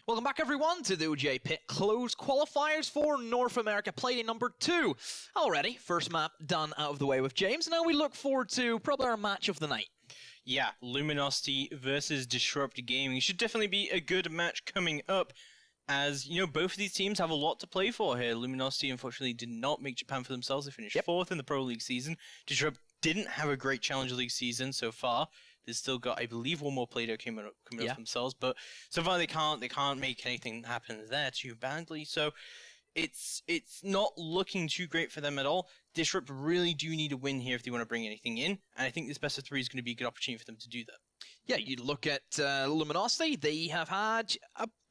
Welcome back, everyone, to the OGA Pit Closed Qualifiers for North America Play-Day number 2. Already, first map done out of the way with James. Now we look forward to probably our match of the night. Yeah, Luminosit versus Disrupt Gaming. Should definitely be a good match coming up, as, you know, both of these teams have a lot to play for here. Luminosit, unfortunately, did not make Japan for themselves. They finished 4th in the Pro League season. Disrupt didn't have a great Challenger League season so far. They've still got, I believe, one more play-doh coming up themselves, but so far they can't make anything happen there too badly. So it's not looking too great for them at all. Disrupt really do need a win here if they want to bring anything in, and I think this best of 3 is going to be a good opportunity for them to do that. Yeah, you look at Luminosit, they have had,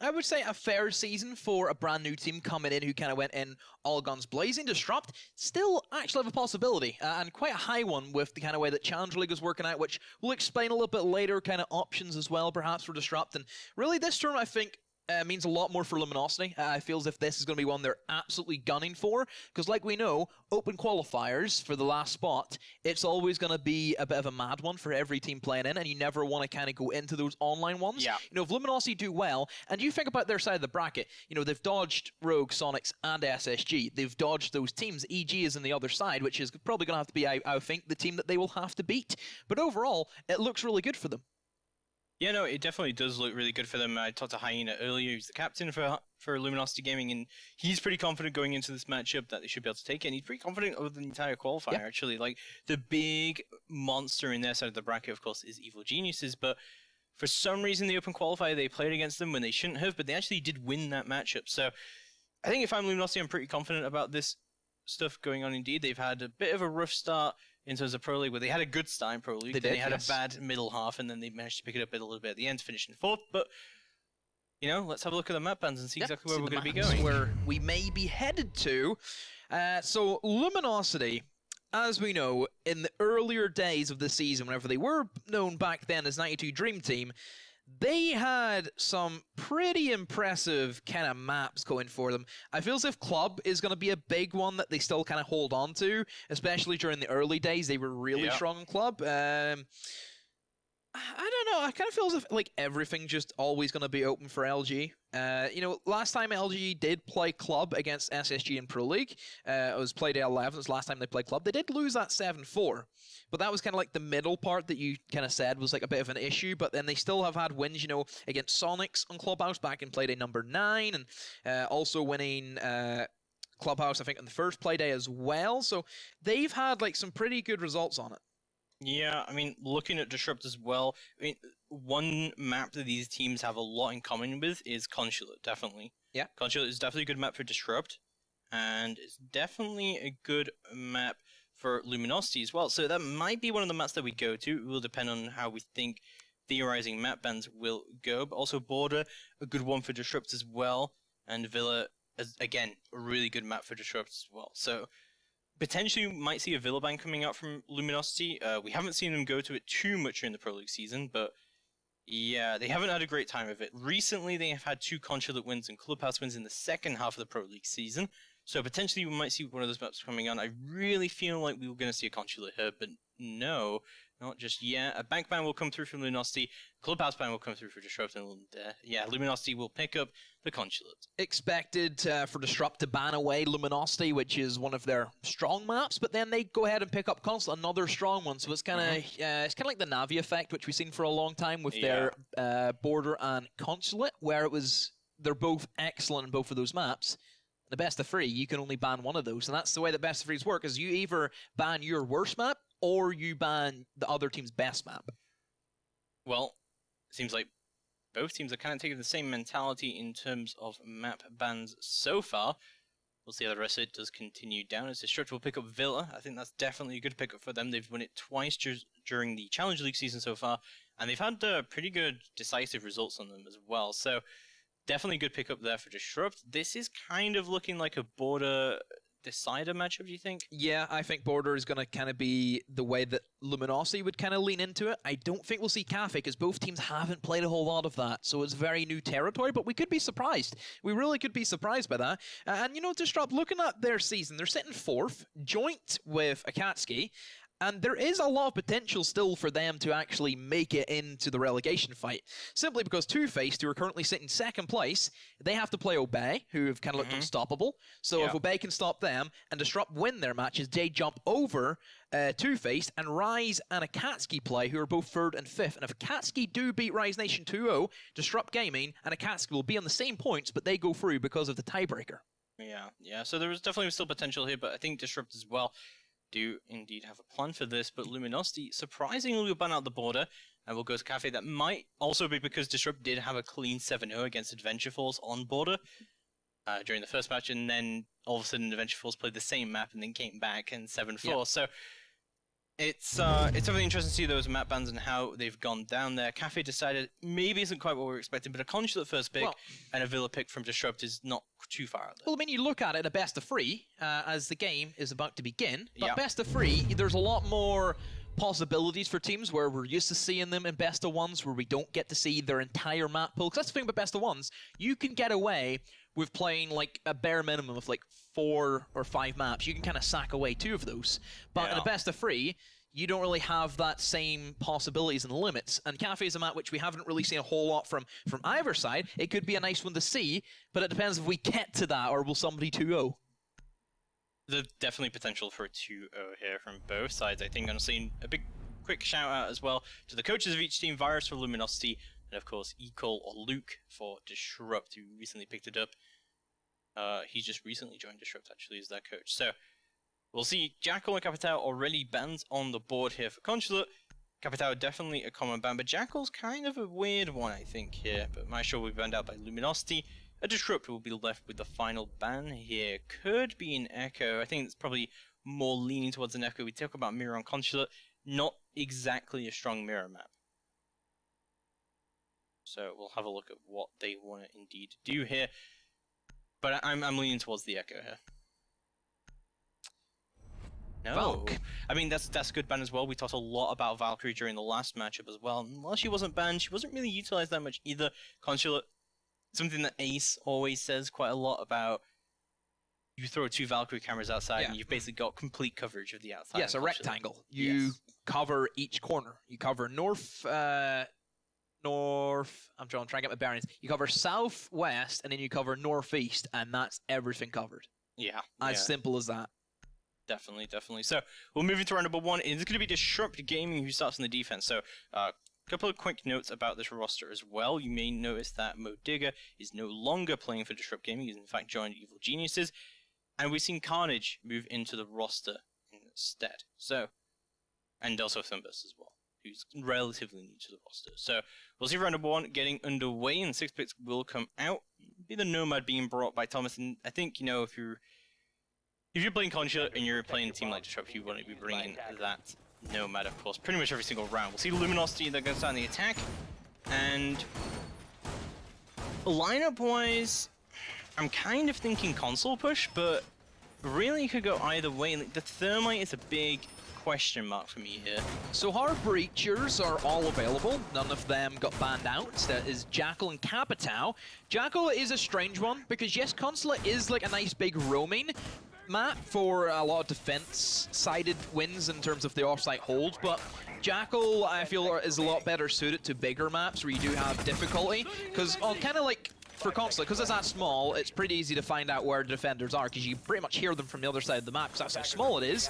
I would say, a fair season for a brand new team coming in who kind of went in all guns blazing. Disrupt still actually have a possibility, and quite a high one with the kind of way that Challenger League is working out, which we'll explain a little bit later, kind of options as well, perhaps, for Disrupt. And really, this tournament, I think, means a lot more for Luminosit. I feel as if this is going to be one they're absolutely gunning for, because like we know, open qualifiers for the last spot, it's always going to be a bit of a mad one for every team playing in, and you never want to kind of go into those online ones. Yeah. You know, if Luminosit do well, and you think about their side of the bracket, you know, they've dodged Rogue, Sonics, and SSG. They've dodged those teams. EG is on the other side, which is probably going to have to be, I think, the team that they will have to beat. But overall, it looks really good for them. Yeah, no, it definitely does look really good for them. I talked to Hyena earlier, who's the captain for Luminosit Gaming, and he's pretty confident going into this matchup that they should be able to take it, and he's pretty confident over the entire qualifier, actually. Like, the big monster in their side of the bracket, of course, is Evil Geniuses, but for some reason, the open qualifier, they played against them when they shouldn't have, but they actually did win that matchup. So, I think if I'm Luminosit, I'm pretty confident about this stuff going on indeed. They've had a bit of a rough start in terms of Pro League, where they had a good start in Pro League. They had a bad middle half, and then they managed to pick it up a little bit at the end, finishing 4th. But, you know, let's have a look at the map bands and see exactly where we're going to be going. Where we may be headed to. So, Luminosit, as we know, in the earlier days of the season, whenever they were known back then as 92 Dream Team, they had some pretty impressive kind of maps going for them. I feel as if Club is going to be a big one that they still kind of hold on to, especially during the early days. They were really strong in Club. I don't know. I kind of feel as if like everything just always going to be open for LG. You know, last time LG did play Club against SSG in Pro League, it was Playday 11. It was the last time they played Club. They did lose that 7-4. But that was kind of like the middle part that you kind of said was like a bit of an issue. But then they still have had wins, you know, against Sonics on Clubhouse back in Playday number 9. And also winning Clubhouse, I think, on the first Playday as well. So they've had like some pretty good results on it. Yeah, I mean, looking at Disrupt as well, I mean, one map that these teams have a lot in common with is Consulate, definitely. Yeah. Consulate is definitely a good map for Disrupt, and it's definitely a good map for Luminosit as well. So that might be one of the maps that we go to. It will depend on how we think theorizing map bands will go. But also Border, a good one for Disrupt as well. And Villa, again, a really good map for Disrupt as well. So potentially we might see a Villa ban coming out from Luminosit. We haven't seen them go to it too much during the Pro League season, but yeah, they haven't had a great time of it. Recently, they have had 2 Consulate wins and Clubhouse wins in the second half of the Pro League season. So potentially we might see one of those maps coming on. I really feel like we were going to see a Consulate here, but no, not just yet. A bank ban will come through from Luminosit. Clubhouse ban will come through for Disrupt, and Luminosit will pick up the Consulate. Expected for Disrupt to ban away Luminosit, which is one of their strong maps, but then they go ahead and pick up Consulate, another strong one. So it's kind of it's kind of like the Navi effect, which we've seen for a long time with their Border and Consulate, where they're both excellent in both of those maps. The best of 3, you can only ban one of those, and that's the way that best of 3s work, is you either ban your worst map, or you ban the other team's best map. Well, it seems like both teams are kind of taking the same mentality in terms of map bans so far. We'll see how the rest of it does continue down, as Disrupt will pick up Villa. I think that's definitely a good pickup for them. They've won it twice during the Challenge League season so far, and they've had pretty good decisive results on them as well. So definitely a good pickup there for Disrupt. This is kind of looking like a Border decider matchup, do you think? Yeah, I think Border is going to kind of be the way that Luminosit would kind of lean into it. I don't think we'll see Cafe, because both teams haven't played a whole lot of that, so it's very new territory, but we could be surprised. We really could be surprised by that. And, you know, Disrupt, looking at their season, they're sitting 4th, joint with Akatsuki, And there is a lot of potential still for them to actually make it into the relegation fight. Simply because Two-Faced, who are currently sitting second place, they have to play Obey, who have kind of looked unstoppable. So if Obey can stop them and Disrupt win their matches, they jump over Two-Faced, and Rise and Akatsuki play, who are both 3rd and 5th. And if Akatsuki do beat Rise Nation 2-0, Disrupt Gaming and Akatsuki will be on the same points, but they go through because of the tiebreaker. Yeah. So there was definitely still potential here, but I think Disrupt as well do indeed have a plan for this, but Luminosity surprisingly will ban out the border and will go to Cafe. That might also be because Disrupt did have a clean 7-0 against Adventure Force on border during the first match, and then all of a sudden Adventure Force played the same map and then came back and 7-4. Yep. So it's definitely interesting to see those map bans and how they've gone down there. Cafe decided maybe isn't quite what we were expecting, but a Consulate first pick and a Villa pick from Disrupt is not too far out there. Well, I mean, you look at it a best of 3 as the game is about to begin, but best of 3, there's a lot more possibilities for teams where we're used to seeing them in best of 1s where we don't get to see their entire map pool. Because that's the thing about best of 1s, you can get away with playing like a bare minimum of like 4 or 5 maps. You can kind of sack away 2 of those. But in a best of 3, you don't really have that same possibilities and limits. And Cafe is a map which we haven't really seen a whole lot from either side. It could be a nice one to see, but it depends if we get to that, or will somebody 2-0. There's definitely potential for a 2-0 here from both sides. I think honestly, a big quick shout out as well to the coaches of each team, Virus for Luminosity, and of course Ecole or Luke for Disrupt, who recently picked it up. He just recently joined Disrupt actually as their coach. So we'll see Jackal and Capitao already bans on the board here for Consulate. Capitao definitely a common ban, but Jackal's kind of a weird one I think here, but Maestro will be banned out by Luminosity. A Disrupt will be left with the final ban here. Could be an Echo. I think it's probably more leaning towards an Echo. We talk about Mirror on Consulate, not exactly a strong mirror map. So we'll have a look at what they want to indeed do here. But I'm leaning towards the Echo here. No. Valk. I mean, that's a good ban as well. We talked a lot about Valkyrie during the last matchup as well. And while she wasn't banned, she wasn't really utilized that much either. Consulate, something that Ace always says quite a lot about. You throw 2 Valkyrie cameras outside and you've basically got complete coverage of the outside. Yes, a rectangle. You cover each corner. You cover north, I'm trying to get my bearings. You cover southwest, and then you cover northeast, and that's everything covered. Yeah. As simple as that. Definitely. So we'll move into round number 1. It's going to be Disrupt Gaming who starts on the defense. So a couple of quick notes about this roster as well. You may notice that Mo Digger is no longer playing for Disrupt Gaming. He's in fact joined Evil Geniuses. And we've seen Carnage move into the roster instead. So, and also Thumbus as well, who's relatively new to the roster. So we'll see round number 1 getting underway, and 6 picks will come out. Be the Nomad being brought by Thomas, and I think, you know, if you're playing Concha and you're playing a team like Disrupt, you want to be bringing that Nomad, of course, pretty much every single round. We'll see Luminosity, they're going to start on the attack, and lineup-wise, I'm kind of thinking console push, but really it could go either way. The Thermite is a big question mark for me here. So our Breachers are all available. None of them got banned out. That is Jackal and Capitao. Jackal is a strange one, because yes, Consulate is like a nice big roaming map for a lot of defense-sided wins in terms of the off-site holds, but Jackal, I feel, is a lot better suited to bigger maps where you do have difficulty, because on kind of like for Consulate, because it's that small, it's pretty easy to find out where the defenders are, because you pretty much hear them from the other side of the map, because that's how small it is.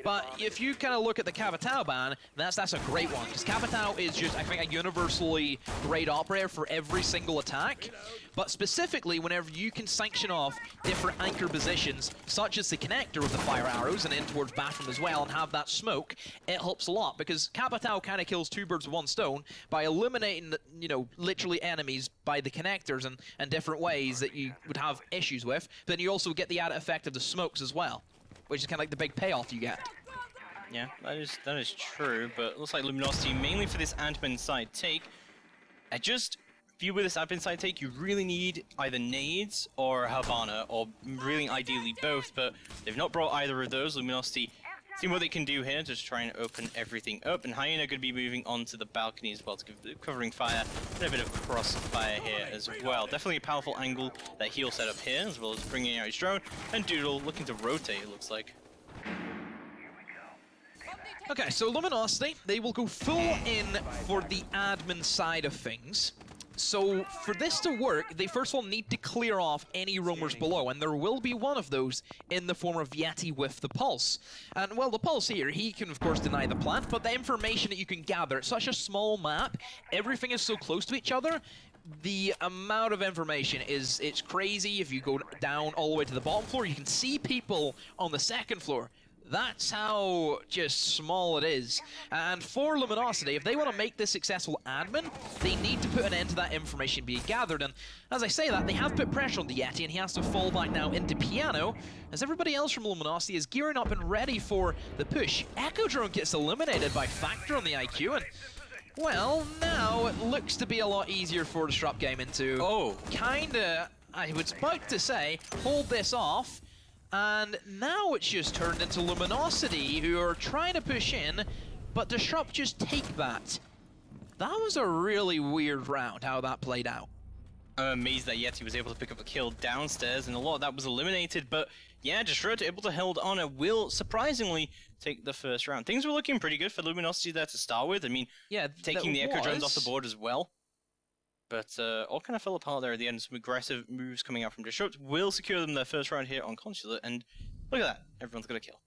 But if you kind of look at the Capitao ban, that's a great one, because Capitao is just, I think, a universally great operator for every single attack. But specifically, whenever you can sanction off different anchor positions, such as the connector with the fire arrows and in towards bathroom as well, and have that smoke, it helps a lot, because Capitao kind of kills 2 birds with 1 stone by eliminating, you know, literally enemies by the connectors and different ways that you would have issues with. But then you also get the added effect of the smokes as well, which is kind of like the big payoff you get. Yeah, that is true, but it looks like Luminosity, mainly for this admin side take, if you with this admin side take, you really need either nades or Havana, or really ideally both, but they've not brought either of those. Luminosity, seeing what they can do here, just try and open everything up, and Hyena going to be moving on to the balcony as well to give covering fire, and a bit of crossfire here as well. Definitely a powerful angle that he'll set up here, as well as bringing out his drone, and Doodle looking to rotate, it looks like. Okay, so Luminosity, they will go full in for the admin side of things. So for this to work, they first of all need to clear off any roamers below, and there will be one of those in the form of Yeti with the Pulse. And well, the Pulse here, he can of course deny the plant, but the information that you can gather, it's such a small map, everything is so close to each other, the amount of information it's crazy. If you go down all the way to the bottom floor, you can see people on the second floor. That's how just small it is. And for Luminosity, if they want to make this successful admin, they need to put an end to that information being gathered. And as I say that, they have put pressure on the Yeti, and he has to fall back now into Piano, as everybody else from Luminosity is gearing up and ready for the push. Echo Drone gets eliminated by Factor on the IQ, and well, now it looks to be a lot easier for Disrupt Gaming to kinda, I was about to say, hold this off. And now it's just turned into Luminosity, who are trying to push in, but Disrupt just take that. That was a really weird round, how that played out. I'm amazed that Yeti was able to pick up a kill downstairs, and a lot of that was eliminated, but yeah, Disrupt able to hold on and will, surprisingly, take the first round. Things were looking pretty good for Luminosity there to start with. I mean, yeah, taking the Echo Drones off the board as well. But all kind of fell apart there at the end. Some aggressive moves coming out from Disrupt will secure them their first round here on Consulate, and look at that, everyone's got a kill.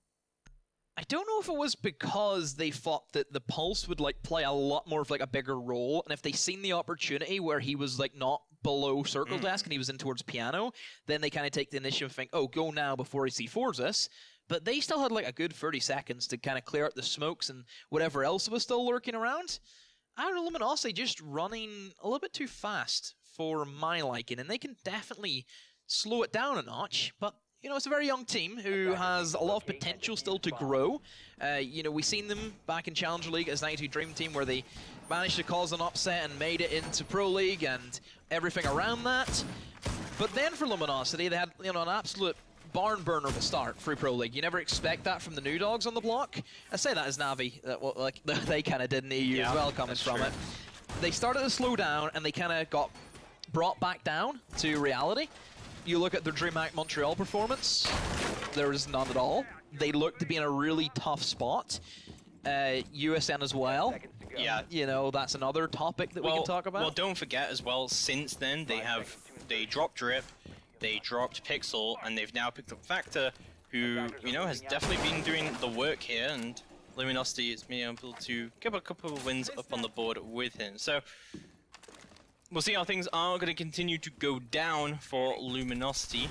I don't know if it was because they thought that the Pulse would like play a lot more of like a bigger role, and if they seen the opportunity where he was like not below Circle Desk and he was in towards Piano, then they kind of take the initiative and think, oh, go now before he C4s us. But they still had like a good 30 seconds to kind of clear out the smokes and whatever else was still lurking around. I don't know, Luminosity just running a little bit too fast for my liking, and they can definitely slow it down a notch, but you know, it's a very young team who has a lot of potential still to grow. You know, we've seen them back in Challenger League as 92 Dream Team, where they managed to cause an upset and made it into Pro League and everything around that. But then for Luminosity, they had, you know, an absolute barn burner of a start through Pro League. You never expect that from the new dogs on the block. I say that as Navi, well, like they kind of did in EU as well, coming from it. They started to slow down, and they kind of got brought back down to reality. You look at their DreamHack Montreal performance, there is none at all. They look to be in a really tough spot. USN as well. Yeah. You know, that's another topic that we can talk about. Well, don't forget as well, since then, they dropped Drip, they dropped Pixel, and they've now picked up Factor, who, you know, has definitely been doing the work here, and Luminosity is being able to get a couple of wins up on the board with him. So we'll see how things are going to continue to go down for Luminosity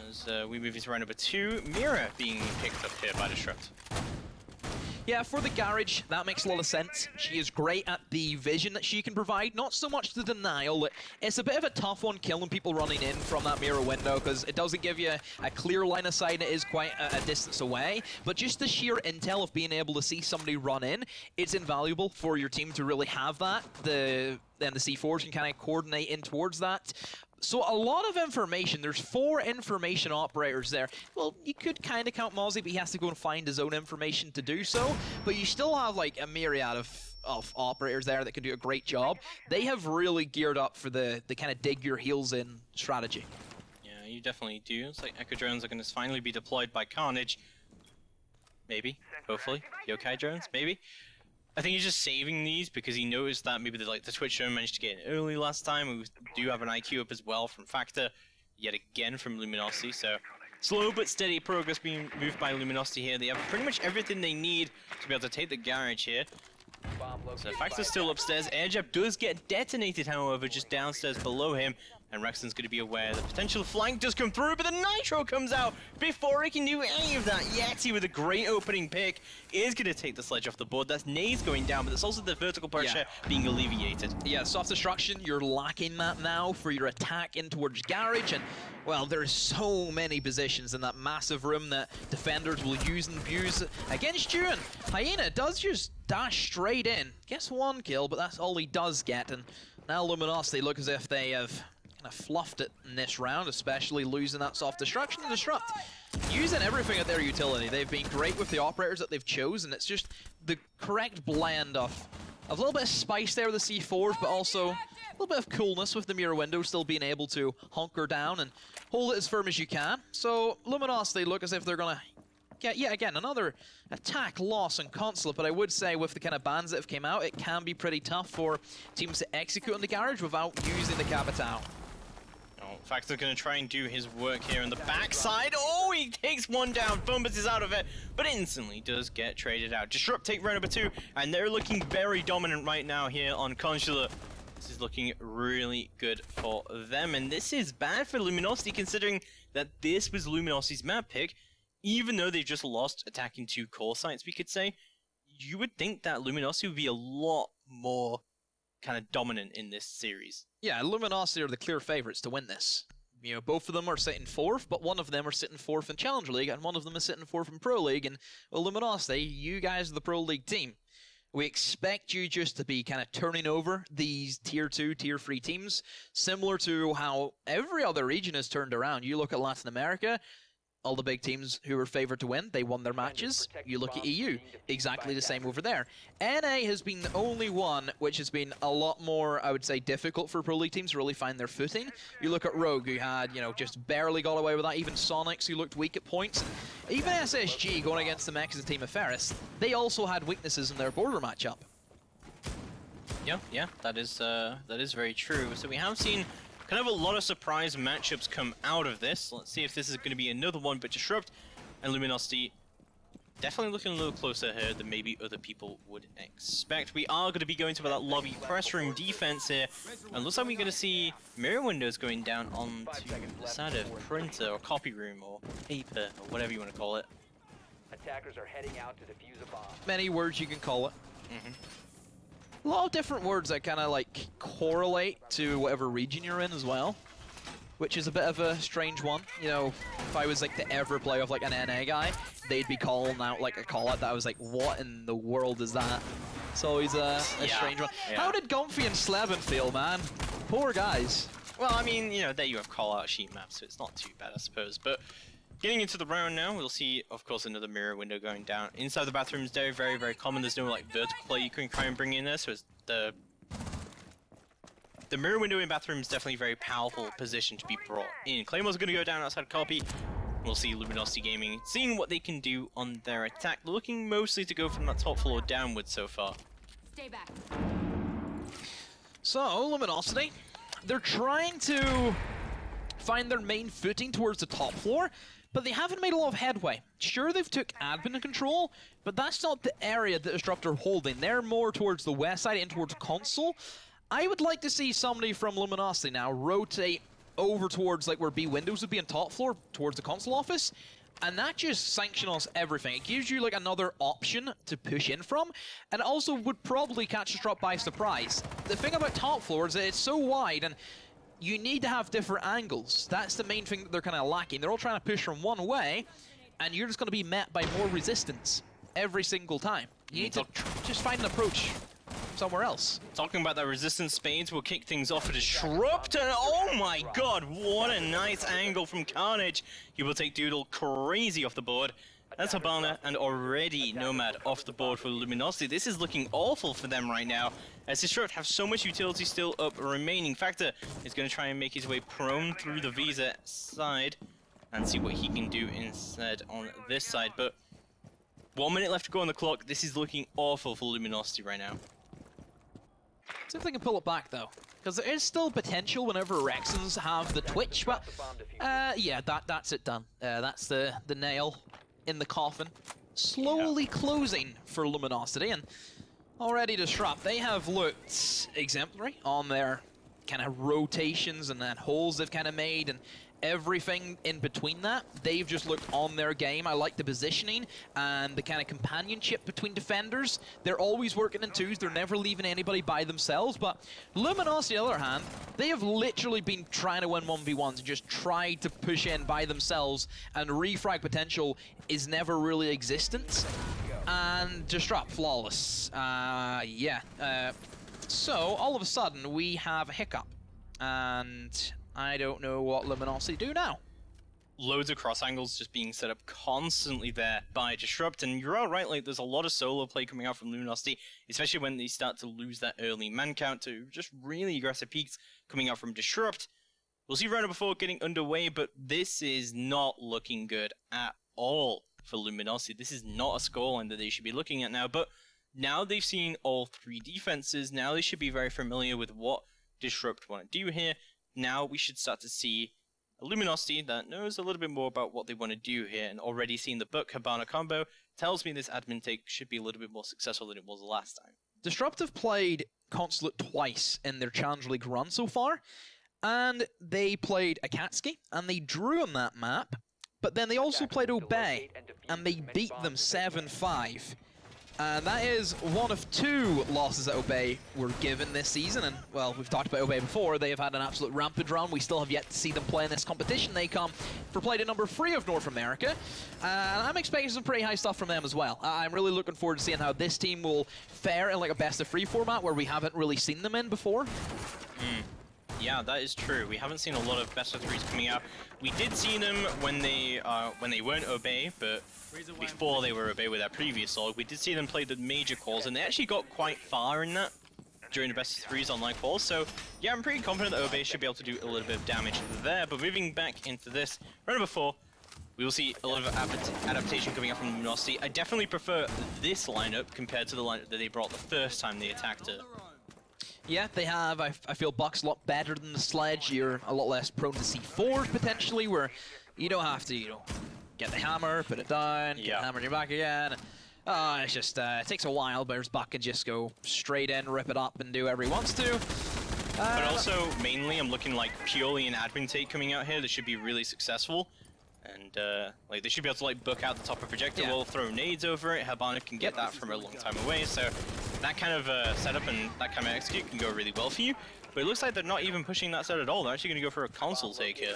as we move into round number 2. Mira being picked up here by Disrupt. Yeah, for the Garage, that makes a lot of sense. She is great at the vision that she can provide, not so much the denial. It's a bit of a tough one killing people running in from that mirror window, because it doesn't give you a clear line of sight. It is quite a distance away, but just the sheer intel of being able to see somebody run in, it's invaluable for your team to really have that. Then the C4s can kind of coordinate in towards that. So a lot of information. There's 4 information operators there. Well, you could kind of count Mozzie, but he has to go and find his own information to do so. But you still have like a myriad of operators there that can do a great job. They have really geared up for the kind of dig your heels in strategy. Yeah, you definitely do. It's like Echo Drones are going to finally be deployed by Carnage. Maybe, hopefully. Yokai Drones, maybe. I think he's just saving these because he noticed that maybe the Twitch drone managed to get in early last time. We do have an IQ up as well from Factor, yet again from Luminosity. So slow but steady progress being moved by Luminosity here. They have pretty much everything they need to be able to take the Garage here. So Factor's still upstairs. Air jab does get detonated, however, just downstairs below him. And Rexon's going to be aware the potential flank does come through, but the Nitro comes out before he can do any of that. Yeti with a great opening pick is going to take the sledge off the board. That's Naze going down, but that's also the vertical pressure being alleviated. Yeah, soft destruction, you're lacking that now for your attack in towards Garage, and well, there's so many positions in that massive room that defenders will use and abuse against you, and Hyena does just dash straight in. Gets 1 kill, but that's all he does get, and now Luminosity look as if they have kind of fluffed it in this round, especially losing that soft destruction and Disrupt. Using everything at their utility. They've been great with the operators that they've chosen. It's just the correct blend of a little bit of spice there with the C4s, but also a little bit of coolness with the mirror window, still being able to hunker down and hold it as firm as you can. So Luminosity look as if they're going to Yeah, again, another attack loss on Consulate, but I would say with the kind of bans that have came out, it can be pretty tough for teams to execute on the Garage without using the Capitao. Factor's going to try and do his work here on the backside. Oh, he takes one down. Bombers is out of it, but instantly does get traded out. Disrupt take round number 2, and they're looking very dominant right now here on Consulate. This is looking really good for them, and this is bad for Luminosity considering that this was Luminosity's map pick. Even though they've just lost attacking 2 core sites, we could say, you would think that Luminosity would be a lot more kind of dominant in this series. Yeah, Luminosity are the clear favorites to win this. You know, both of them are sitting 4th, but one of them are sitting 4th in Challenger League, and one of them is sitting 4th in Pro League. And, well, Luminosity, you guys are the Pro League team. We expect you just to be kind of turning over these Tier 2, Tier 3 teams, similar to how every other region has turned around. You look at Latin America, all the big teams who were favored to win, they won their matches. You look at EU, exactly the same over there. NA has been the only one which has been a lot more, I would say, difficult for Pro League teams to really find their footing. You look at Rogue, who had, you know, just barely got away with that. Even Sonics, who looked weak at points. Even SSG going against the Mechas team of Ferris, they also had weaknesses in their border matchup. Yeah, that is very true. So we have seen kind of a lot of surprise matchups come out of this. Let's see if this is going to be another one, but Disrupt and Luminosity definitely looking a little closer here than maybe other people would expect. We are going to be going to that lobby press room defense here, and looks like we're going to see mirror windows going down onto the side of printer or copy room or paper or whatever you want to call it. Attackers are heading out to defuse a bomb. Many words you can call it. A lot of different words that kind of like correlate to whatever region you're in as well, which is a bit of a strange one. You know, if I was like to ever play with like an NA guy, they'd be calling out like a call out that I was like, what in the world is that? It's always a strange one. Yeah. How did Gomfy and Slevin feel, man? Poor guys. Well, I mean, you know, there you have call out sheet maps, so it's not too bad, I suppose. But getting into the round now, we'll see, of course, another mirror window going down. Inside the bathroom is very, very common. There's no, like, vertical play you can try and bring in there, so it's the mirror window in bathroom is definitely a very powerful position to be brought in. Claymore's going to go down outside copy. We'll see Luminosity Gaming seeing what they can do on their attack, looking mostly to go from that top floor downwards so far. Stay back. So, Luminosity, they're trying to find their main footing towards the top floor, but they haven't made a lot of headway. Sure, they've took admin control, but that's not the area that Disrupt are holding. They're more towards the west side and towards console. I would like to see somebody from Luminosity now rotate over towards like where B windows would be on top floor, towards the console office, and that just sanctions everything. It gives you like another option to push in from, and it also would probably catch Disrupt by surprise. The thing about top floor is that it's so wide, and you need to have different angles. That's the main thing that they're kind of lacking. They're all trying to push from one way, and you're just going to be met by more resistance every single time. You need to just find an approach somewhere else. Talking about that resistance, Spades will kick things off at Disrupt, and oh my god, what a nice angle from Carnage. He will take Doodle crazy off the board. That's Habana and already Nomad off the board for Luminosity. This is looking awful for them right now, as Disrupt have so much utility still up remaining. Factor is going to try and make his way prone through the Visa side and see what he can do instead on this side. But 1 minute left to go on the clock. This is looking awful for Luminosity right now. See if they can pull it back, though. Because there is still potential whenever Rexons have the Twitch, but yeah, that's it done. That's the nail in the coffin. Slowly closing for Luminosity, and already Disrupt. They have looked exemplary on their kind of rotations and then holes they've kind of made, and everything in between that. They've just looked on their game. I like the positioning and the kind of companionship between defenders. They're always working in twos. They're never leaving anybody by themselves. But Luminosity, on the other hand, they have literally been trying to win 1v1s and just tried to push in by themselves, and refrag potential is never really existent. And Disrupt, flawless. So, all of a sudden, we have a hiccup. And I don't know what Luminosi do now. Loads of cross angles just being set up constantly there by Disrupt, and you're all right, like there's a lot of solo play coming out from Luminosity, especially when they start to lose that early man count to just really aggressive peaks coming out from Disrupt. We'll see round number 4 getting underway, but this is not looking good at all. for Luminosit. This is not a scoreline that they should be looking at now, but now they've seen all three defenses. Now they should be very familiar with what Disrupt want to do here. Now we should start to see a Luminosity that knows a little bit more about what they want to do here, and already seeing the Book Hibana combo tells me this admin take should be a little bit more successful than it was last time. Disrupt have played Consulate twice in their Challenge League run so far, and they played Akatsuki, and they drew on that map, but then they also played Obey, and they beat them 7-5. And that is one of two losses that Obey were given this season, and, well, we've talked about Obey before. They have had an absolute rampage run. We still have yet to see them play in this competition. They come for play to number 3 of North America, and I'm expecting some pretty high stuff from them as well. I'm really looking forward to seeing how this team will fare in like a best-of-3 format where we haven't really seen them in before. Yeah, that is true. We haven't seen a lot of best-of-3s coming out. We did see them when they weren't Obey, but before they were Obey with their previous log, we did see them play the major calls, and they actually got quite far in that during the best-of-3s online calls. So yeah, I'm pretty confident that Obey should be able to do a little bit of damage there. But moving back into this, round number 4, we will see a lot of adaptation coming up from Luminosity. I definitely prefer this lineup compared to the lineup that they brought the first time they attacked it. Yeah, they have. I feel Buck's a lot better than the Sledge. You're a lot less prone to C4 potentially, where you don't have to, get the hammer, put it down, get the hammer in your back again. It's just, it takes a while, but Buck can just go straight in, rip it up, and do whatever he wants to. But also, mainly, I'm looking like purely an admin take coming out here that should be really successful. And, like, they should be able to, like, book out the top of projectile, throw nades over it. Hibana can get that from a long time away, so that kind of setup and that kind of execute can go really well for you. But it looks like they're not even pushing that set at all. They're actually going to go for a console take here.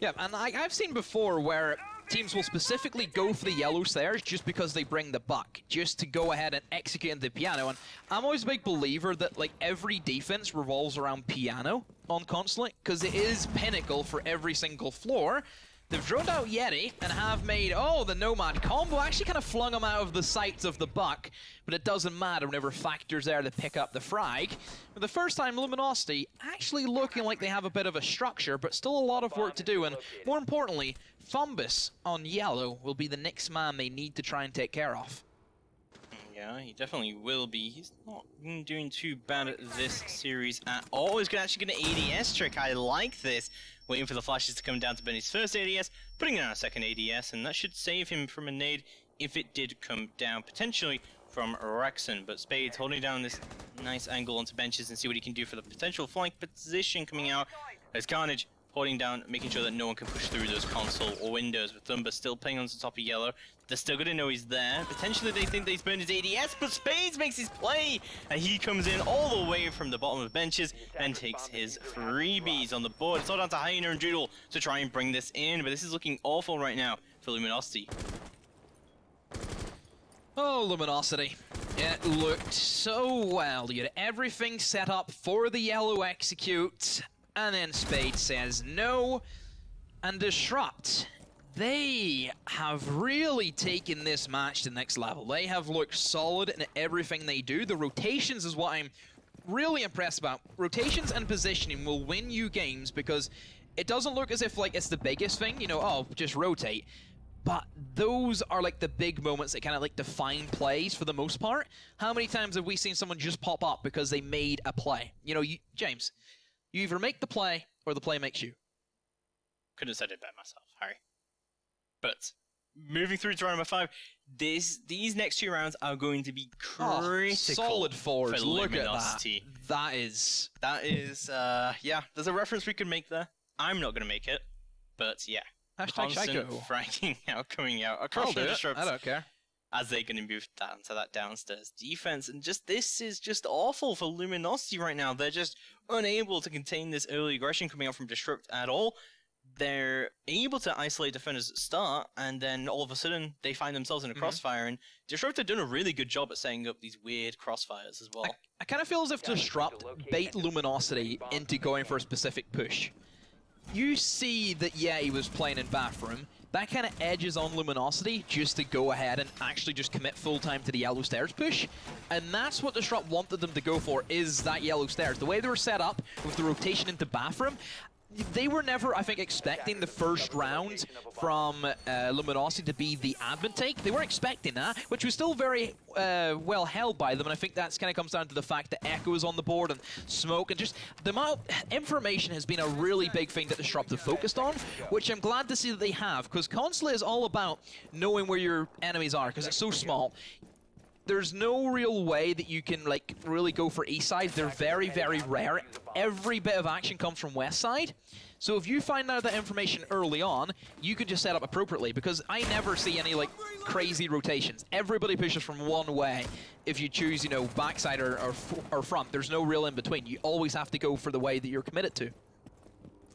Yeah, and I've seen before where teams will specifically go for the yellow stairs just because they bring the Buck, just to go ahead and execute into the piano. And I'm always a big believer that, like, every defense revolves around piano on Consulate, because it is pinnacle for every single floor. They've droned out Yeti and have made, the Nomad combo, actually kind of flung him out of the sights of the Buck, but it doesn't matter whenever Factor's there to pick up the frag. For the first time, Luminosity actually looking like they have a bit of a structure, but still a lot of work to do, and more importantly, Fumbus on yellow will be the next man they need to try and take care of. Yeah, he definitely will be. He's not doing too bad at this series at all. He's actually going to ADS trick. I like this. Waiting for the flashes to come down to Benny's first ADS, putting down a second ADS, and that should save him from a nade if it did come down, potentially from Rexon. But Spades holding down this nice angle onto benches and see what he can do for the potential flank position coming out as Carnage holding down, making sure that no one can push through those console or windows, with Thumba still playing on the top of yellow. They're still going to know he's there. Potentially they think they've burned his ADS, but Spades makes his play! And he comes in all the way from the bottom of benches and takes his freebies on the board. It's all down to Hyena and Doodle to try and bring this in, but this is looking awful right now for Luminosity. Oh, Luminosity. It looked so well. You had everything set up for the yellow execute, and then Spade says no, and Disrupt. They have really taken this match to the next level. They have looked solid in everything they do. The rotations is what I'm really impressed about. Rotations and positioning will win you games because it doesn't look as if like it's the biggest thing, just rotate. But those are like the big moments that kind of like define plays for the most part. How many times have we seen someone just pop up because they made a play? James, you either make the play or the play makes you. Could have said it better myself, Harry. But moving through to round number 5, these next 2 rounds are going to be critical. Solid fours. For Look Luminosity. at that. That is. Yeah. There's a reference we could make there. I'm not gonna make it, but yeah. Constant fragging out, coming out across the disrupts. I don't care. As they're going to move down to that downstairs defense, and this is just awful for Luminosity right now. They're just unable to contain this early aggression coming out from Disrupt at all. They're able to isolate defenders at start, and then all of a sudden they find themselves in a crossfire, and Disrupt have done a really good job at setting up these weird crossfires as well. I kind of feel as if Disrupt bait Luminosity into going for a specific push. You see that, he was playing in bathroom. That kind of edges on Luminosity just to go ahead and actually just commit full time to the yellow stairs push. And that's what Disrupt wanted them to go for, is that yellow stairs. The way they were set up with the rotation into bathroom, they were never, I think, expecting the first round from Luminosit to be the admin take. They weren't expecting that, which was still very well held by them, and I think that's kind of comes down to the fact that Echo is on the board and Smoke, and just the amount of information has been a really big thing that Disruptive focused on, which I'm glad to see that they have, because Consulate is all about knowing where your enemies are, because it's so small. There's no real way that you can, like, really go for east side. They're very, very rare. Every bit of action comes from west side. So if you find out that information early on, you can just set up appropriately, because I never see any, like, crazy rotations. Everybody pushes from one way. If you choose, you know, backside or front, there's no real in between. You always have to go for the way that you're committed to.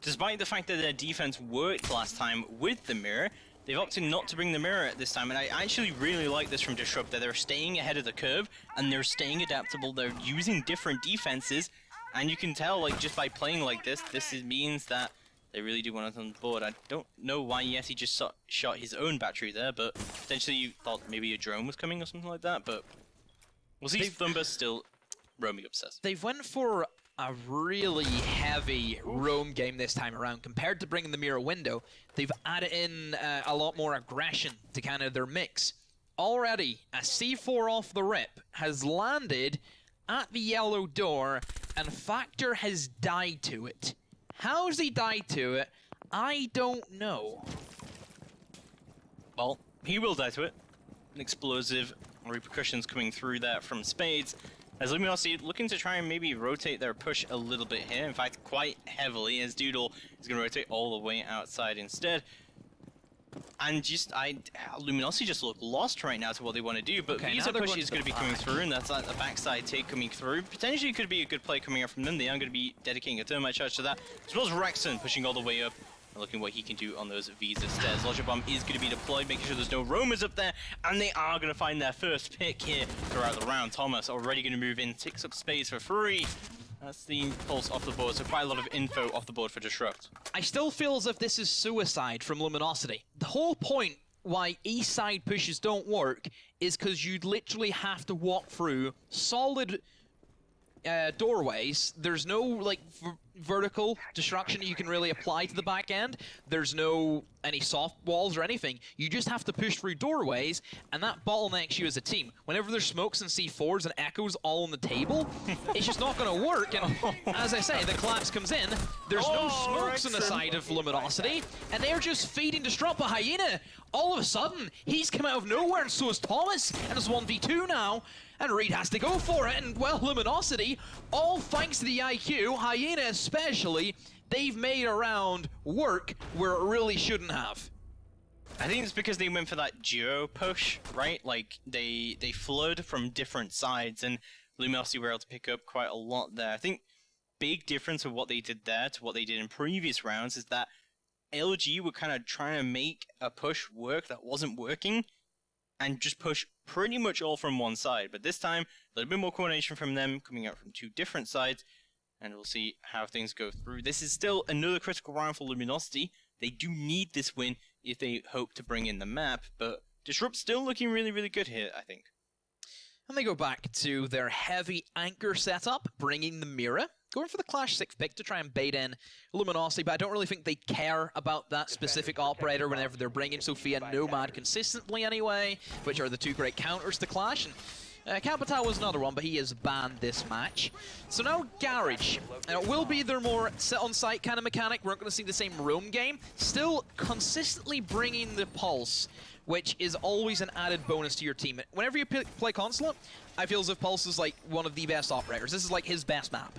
Despite the fact that their defense worked last time with the mirror, they've opted not to bring the mirror at this time, and I actually really like this from Disrupt, that they're staying ahead of the curve, and they're staying adaptable, they're using different defenses, and you can tell, like, just by playing like this means that they really do want it on the board. I don't know why Yeti just shot his own battery there, but potentially you thought maybe a drone was coming or something like that, but we'll see. Thumba still roaming upstairs. They've went for a really heavy roam game this time around. Compared to bringing the mirror window, they've added in a lot more aggression to kind of their mix. Already, a C4 off the rip has landed at the yellow door, and Factor has died to it. How's he died to it? I don't know. Well, he will die to it. An explosive repercussions coming through there from Spades. As Luminosit looking to try and maybe rotate their push a little bit here. In fact, quite heavily, as Doodle is going to rotate all the way outside instead. And just, Luminosit just look lost right now to what they want to do, but Okay, Visa push is going to be coming through, and that's like the backside take coming through. Potentially could be a good play coming out from them. They are going to be dedicating a thermite charge to that, as well as Rexon pushing all the way up. Looking what he can do on those Visa stairs. Logic Bomb is going to be deployed, making sure there's no roamers up there, and they are going to find their first pick here throughout the round. Thomas already going to move in, takes up space for free. That's the pulse off the board, so quite a lot of info off the board for Disrupt. I still feel as if this is suicide from Luminosity. The whole point why east side pushes don't work is because you'd literally have to walk through solid doorways. There's no, like, vertical destruction you can really apply to the back end. There's no any soft walls or anything. You just have to push through doorways, and that bottlenecks you as a team. Whenever there's smokes and C4s and echoes all on the table, it's just not going to work. And as I say, the collapse comes in. There's no smokes on the side of Luminosity, and they're just feeding Disrupt. But Hyena, all of a sudden, he's come out of nowhere, and so is Thomas, and it's 1v2 now. And Reed has to go for it, and well, Luminosity, all thanks to the IQ, Hyena especially, they've made a round work where it really shouldn't have. I think it's because they went for that duo push, right? Like, they flood from different sides, and Luminosity were able to pick up quite a lot there. I think big difference of what they did there to what they did in previous rounds is that LG were kind of trying to make a push work that wasn't working, and just push pretty much all from one side. But this time, a little bit more coordination from them, coming out from two different sides, and we'll see how things go through. This is still another critical round for Luminosity. They do need this win if they hope to bring in the map, but Disrupt still looking really, really good here, I think. And they go back to their heavy anchor setup, bringing the mirror. Going for the Clash 6 pick to try and bait in Luminosity, but I don't really think they care about that specific operator whenever they're bringing Sophia and Nomad consistently anyway, which are the two great counters to Clash. And Capital was another one, but he is banned this match. So now Garage. It will be their more sit-on-site kind of mechanic. We're not going to see the same roam game. Still consistently bringing the pulse, which is always an added bonus to your team. Whenever you play Consulate, I feel as if Pulse is like one of the best operators. This is like his best map.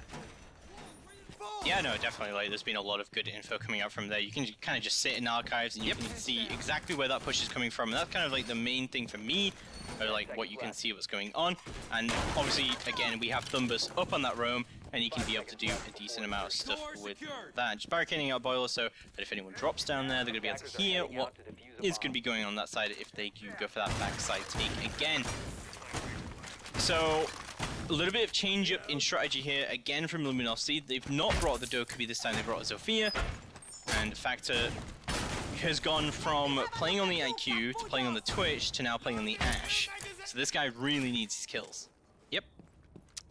Yeah, no, definitely. Like, there's been a lot of good info coming out from there. You can kind of just sit in archives and you can see exactly where that push is coming from. And that's kind of like the main thing for me, or like what you can see what's going on. And obviously, again, we have Thumbus up on that roam, and you can be able to do a decent amount of stuff with that. Just barricading out Boiler so that if anyone drops down there, they're going to be able to hear what is going to be going on that side if they do go for that backside take again. So a little bit of change up in strategy here again from Luminosity. They've not brought the Dokubi this time, they brought a Zofia, and Factor has gone from playing on the IQ to playing on the Twitch to now playing on the Ash. So this guy really needs his kills. Yep.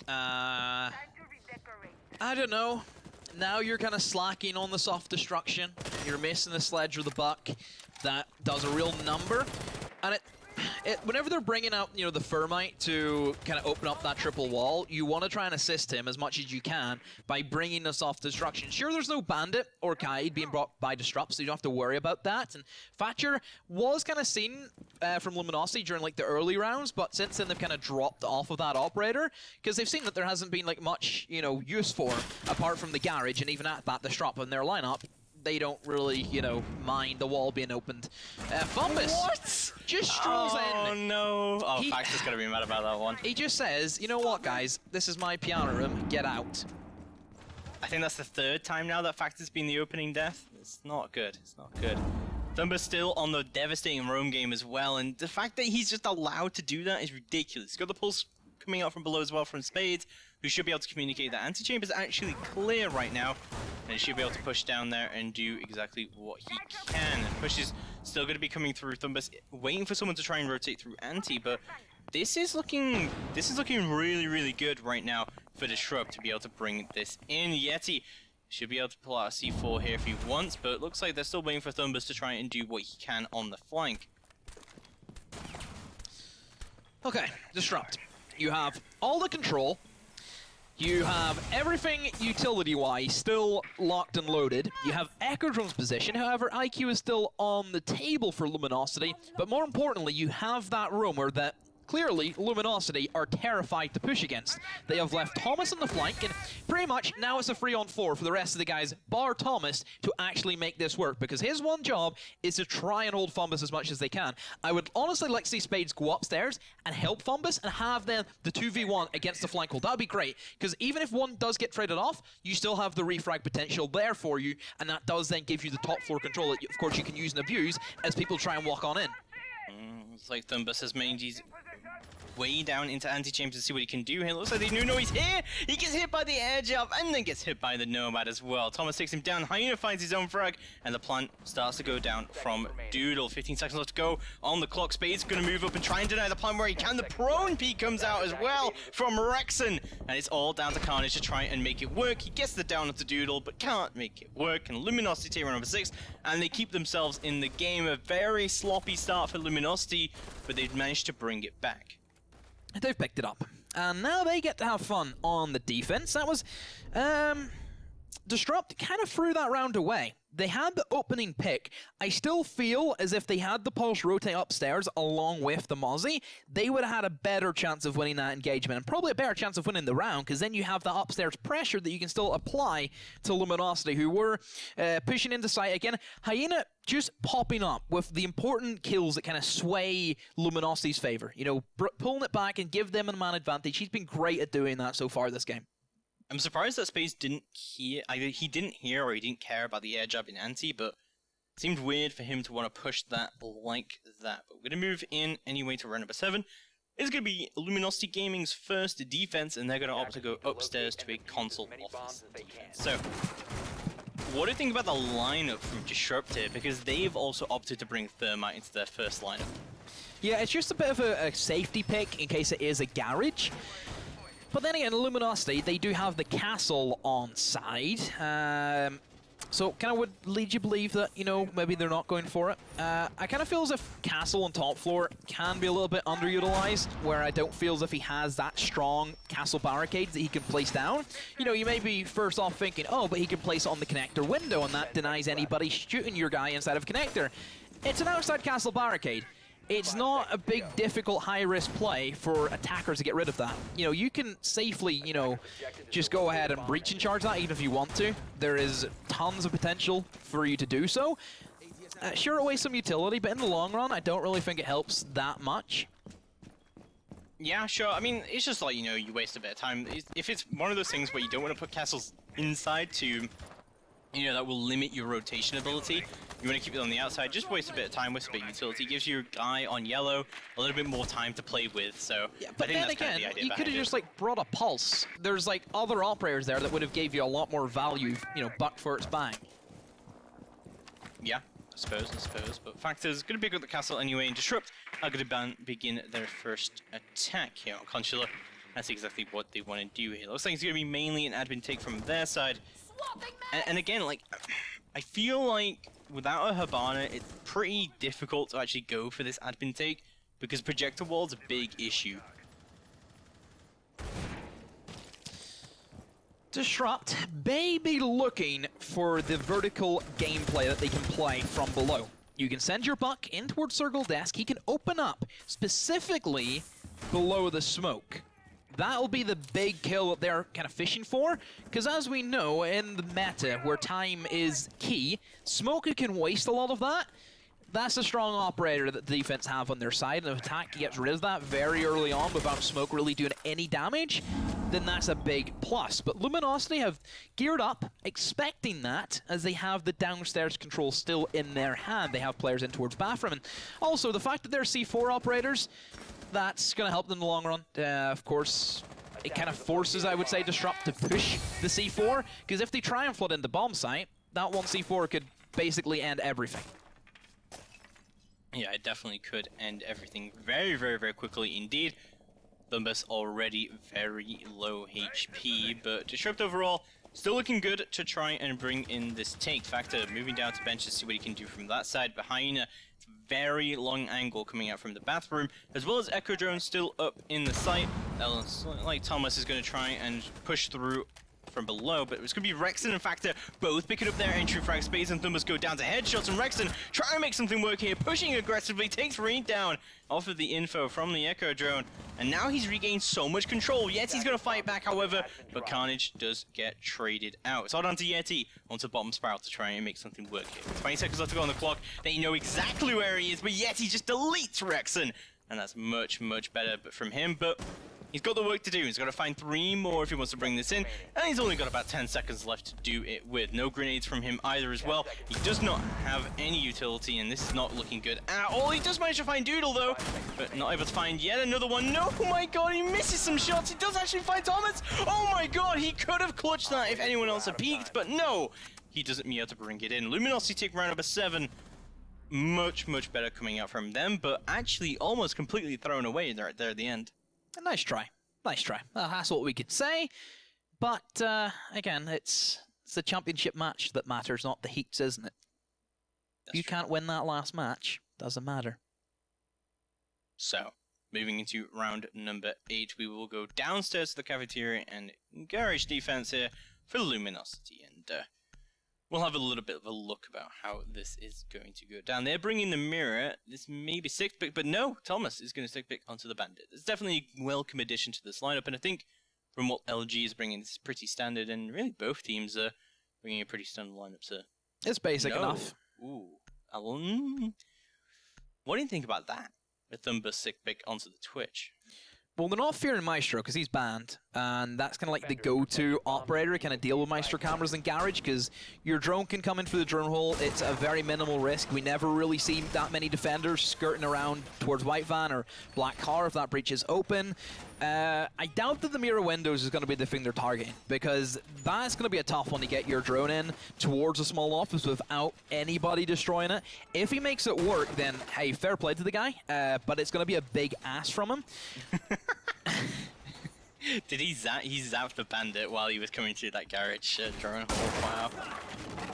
I don't know. now you're kind of slacking on the soft destruction. You're missing the sledge or the buck. That does a real number. And whenever they're bringing out, you know, the Thermite to kind of open up that triple wall, you want to try and assist him as much as you can by bringing the soft destruction. Sure, there's no Bandit or Kaid being brought by Disrupt, so you don't have to worry about that. And Thatcher was kind of seen from Luminosity during like the early rounds, but since then they've kind of dropped off of that operator because they've seen that there hasn't been like much, you know, use for him apart from the garage, and even at that, Disrupt in their lineup. They don't really, you know, mind the wall being opened. Fumbus just strolls in. Oh no! Oh, Fax is gonna be mad about that one. He just says, you know what, guys? This is my piano room. Get out. I think that's the third time now that Fax has been the opening death. It's not good. It's not good. Thumba's still on the devastating roam game as well, and the fact that he's just allowed to do that is ridiculous. He's got the pulse coming out from below as well from Spades, who should be able to communicate that Anti-Chamber is actually clear right now, and he should be able to push down there and do exactly what he can. And push is still going to be coming through. Thumbus waiting for someone to try and rotate through Anti, but this is looking really, really good right now for Disrupt to be able to bring this in. Yeti should be able to pull out a C4 here if he wants, but it looks like they're still waiting for Thumbus to try and do what he can on the flank. Okay, Disrupt. You have all the control. You have everything utility-wise still locked and loaded. You have Echrodrone's position, however, IQ is still on the table for Luminosity. But more importantly, you have that rumor that clearly Luminosity are terrified to push against. They have left Thomas on the flank, and pretty much now it's a 3-on-4 for the rest of the guys, bar Thomas, to actually make this work, because his one job is to try and hold Fumbus as much as they can. I would honestly like to see Spades go upstairs and help Fumbus and have them the 2v1 against the flank hold. That would be great, because even if one does get traded off, you still have the refrag potential there for you, and that does then give you the top floor control that, of course, you can use and abuse as people try and walk on in. It's like Thumbus has made these way down into Anti-Chamber to see what he can do here. Looks like they know he's here. He gets hit by the air jab and then gets hit by the Nomad as well. Thomas takes him down. Hyena finds his own frag, and the plant starts to go down from Doodle. 15 seconds left to go on the clock. Spade's going to move up and try and deny the plant where he can. The prone peek comes out as well from Rexon, and it's all down to Carnage to try and make it work. He gets the down onto Doodle, but can't make it work. And Luminosity take round number 6, and they keep themselves in the game. A very sloppy start for Luminosity, but they've managed to bring it back. They've picked it up, and now they get to have fun on the defense. That was, Disrupt kind of threw that round away. They had the opening pick. I still feel as if they had the Pulse rotate upstairs along with the Mozzie, they would have had a better chance of winning that engagement, and probably a better chance of winning the round, because then you have the upstairs pressure that you can still apply to Luminosity, who were pushing into sight again. Hyena just popping up with the important kills that kind of sway Luminosity's favor. You know, pulling it back and give them a man advantage. He's been great at doing that so far this game. I'm surprised that Space didn't hear, either he didn't hear or he didn't care about the air jab in Anti, but it seemed weird for him to want to push that like that. But we're going to move in anyway to round number 7. It's going to be Luminosity Gaming's first defense, and they're going to opt to go upstairs to a console office defense. So, what do you think about the lineup from Disrupt here? Because they've also opted to bring Thermite into their first lineup. Yeah, it's just a bit of a safety pick in case it is a garage. But then again, Luminosity, they do have the castle on side. So kind of would lead you to believe that, you know, maybe they're not going for it. I kind of feel as if castle on top floor can be a little bit underutilized, where I don't feel as if he has that strong castle barricades that he can place down. You know, you may be first off thinking, oh, but he can place it on the connector window, and that denies anybody shooting your guy inside of connector. It's an outside castle barricade. It's not a big, difficult, high-risk play for attackers to get rid of that. You know, you can safely, you know, just go ahead and breach and charge that even if you want to. There is tons of potential for you to do so. Sure, it wastes some utility, but in the long run, I don't really think it helps that much. Yeah, sure. I mean, it's just like, you know, you waste a bit of time. If it's one of those things where you don't want to put castles inside to, you know, that will limit your rotation ability. You want to keep it on the outside, just waste a bit of time, waste a bit of utility. Gives your guy on yellow a little bit more time to play with, so yeah, but I think then that's again, kind of the idea you could have just like brought a pulse. There's like other operators there that would have gave you a lot more value, you know, buck for its bang. Yeah, I suppose. But fact is, going to pick up the castle anyway, and Disrupt are going to begin their first attack here on Consular. That's exactly what they want to do here. Looks like it's going to be mainly an admin take from their side. And again, like, I feel like without a Habana, it's pretty difficult to actually go for this admin take because projector wall's a big issue. Disrupt may be looking for the vertical gameplay that they can play from below. You can send your buck in towards circle desk. He can open up specifically below the smoke. That'll be the big kill that they're kind of fishing for, because as we know in the meta where time is key, Smoker can waste a lot of that. That's a strong operator that the defense have on their side, and if attack gets rid of that very early on without Smoke really doing any damage, then that's a big plus. But Luminosity have geared up, expecting that, as they have the downstairs control still in their hand. They have players in towards bathroom, and also the fact that they're C4 operators, that's going to help them in the long run. Of course, it kind of forces, I would say, Disrupt to push the C4, because if they try and flood in the bomb site, that one C4 could basically end everything. Yeah, it definitely could end everything very, very, very quickly indeed. Lumbus already very low HP, but Disrupt overall still looking good to try and bring in this take. Factor moving down to bench to see what he can do from that side. Behind a very long angle coming out from the bathroom, as well as Echo Drone still up in the site. Like Thomas is going to try and push through from below, but it's going to be Rexon and Factor both picking up their entry frag space, and Thumbers go down to headshots, and Rexon trying to make something work here, pushing aggressively, takes Reed down off of the info from the Echo Drone, and now he's regained so much control. Yeti's going to fight back, however, but Carnage does get traded out. It's all down to Yeti onto bottom spiral to try and make something work here. 20 seconds left to go on the clock. They know exactly where he is, but Yeti just deletes Rexon, and that's much, much better from him, but he's got the work to do. He's got to find 3 more if he wants to bring this in, and he's only got about 10 seconds left to do it with. No grenades from him either as well. He does not have any utility, and this is not looking good at all. He does manage to find Doodle though, but not able to find yet another one. No, oh my god, he misses some shots. He does actually find Thomas. Oh my god, he could have clutched that if anyone else had peeked, but no, he doesn't be able to bring it in. Luminosity take round number 7. Much, much better coming out from them, but actually almost completely thrown away there at the end. A nice try. Nice try. That's what we could say. But, again, it's the championship match that matters, not the heats, isn't it? If you can't win that last match, doesn't matter. So, moving into round number 8, we will go downstairs to the cafeteria and garage defense here for Luminosity. And we'll have a little bit of a look about how this is going to go down. They're bringing the mirror. This may be 6 pick, but no, Thomas is going to 6 pick onto the Bandit. It's definitely a welcome addition to this lineup, and I think from what LG is bringing, this is pretty standard, and really both teams are bringing a pretty standard lineup, so... It's basic enough. Ooh. Alan? What do you think about that? With Thumbus 6 pick onto the Twitch. Well, they're not fearing Maestro because he's banned, and that's kind of like the go-to operator to kind of deal with Maestro cameras in Garage, because your drone can come in through the drone hole. It's a very minimal risk. We never really see that many defenders skirting around towards White Van or Black Car if that breach is open. I doubt that the mirror windows is going to be the thing they're targeting, because that's going to be a tough one to get your drone in towards a small office without anybody destroying it. If he makes it work, then hey, fair play to the guy, but it's going to be a big ass from him. Did he zapped the Bandit while he was coming through that garage drone hole? Wow.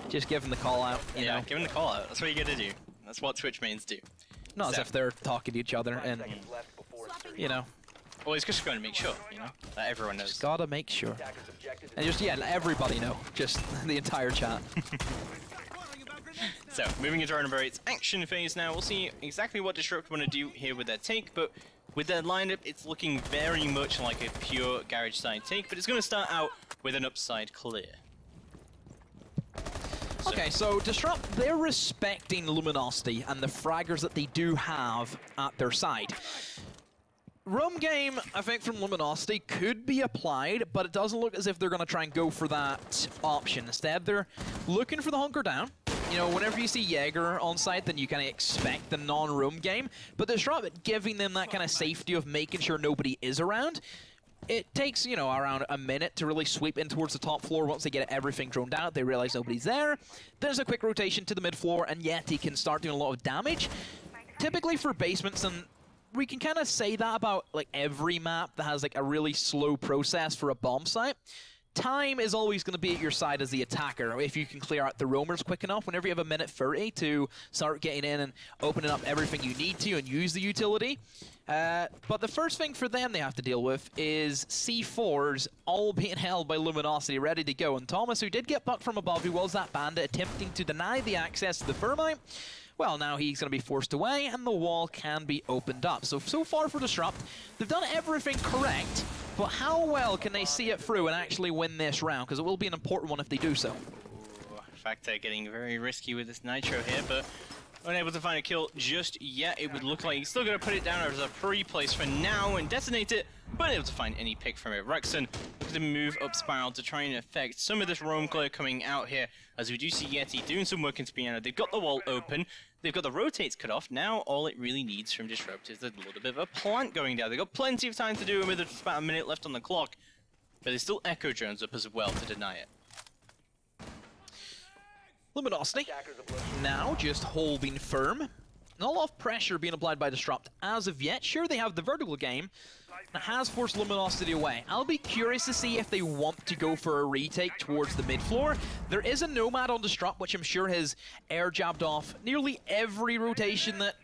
Just give him the call out, you know. Give him the call out. That's what you gotta do. That's what Twitch mains do. Not as if they're talking to each other and, you know. Well, he's just going to make sure, you know, that everyone knows. Just gotta make sure. And just, yeah, let everybody know. Just the entire chat. So, moving into our number 8's action phase now. We'll see exactly what Disrupt want to do here with their take, but with their lineup, it's looking very much like a pure garage side take, but it's going to start out with an upside clear. Okay, so Disrupt, they're respecting Luminosity and the fraggers that they do have at their side. Roam game, I think, from Luminosity could be applied, but it doesn't look as if they're going to try and go for that option. Instead, they're looking for the hunker down. You know, whenever you see Jaeger on site, then you kind of expect the non-roam game. But Disrupt, giving them that kind of safety of making sure nobody is around, it takes, you know, around a minute to really sweep in towards the top floor. Once they get everything droned out, they realize nobody's there. There's a quick rotation to the mid floor, and Yeti can start doing a lot of damage. Typically for basements and we can kind of say that about like every map that has like a really slow process for a bomb site. Time is always going to be at your side as the attacker if you can clear out the roamers quick enough. Whenever you have a minute 30 to start getting in and opening up everything you need to and use the utility. But the first thing for them they have to deal with is C4s all being held by Luminosity, ready to go. And Thomas, who did get bucked from above, who was that bandit attempting to deny the access to the Thermite, well, now he's going to be forced away, and the wall can be opened up. So far for Disrupt, they've done everything correct, but how well can they see it through and actually win this round? Because it will be an important one if they do so. Ooh, in fact, they're getting very risky with this Nitro here, but unable to find a kill just yet. It would look like he's still going to put it down as a pre-place for now and detonate it, but unable to find any pick from it. Rexon looks to move up Spiral to try and affect some of this roam clear coming out here, as we do see Yeti doing some work in Spiano. They've got the wall open, they've got the rotates cut off. Now all it really needs from Disrupt is a little bit of a plant going down. They've got plenty of time to do it with about a minute left on the clock, but there's still Echo drones up as well to deny it. Luminosity now just holding firm. Not a lot of pressure being applied by Disrupt as of yet. Sure, they have the vertical game that has forced Luminosity away. I'll be curious to see if they want to go for a retake towards the mid-floor. There is a Nomad on Disrupt, which I'm sure has air jabbed off nearly every rotation that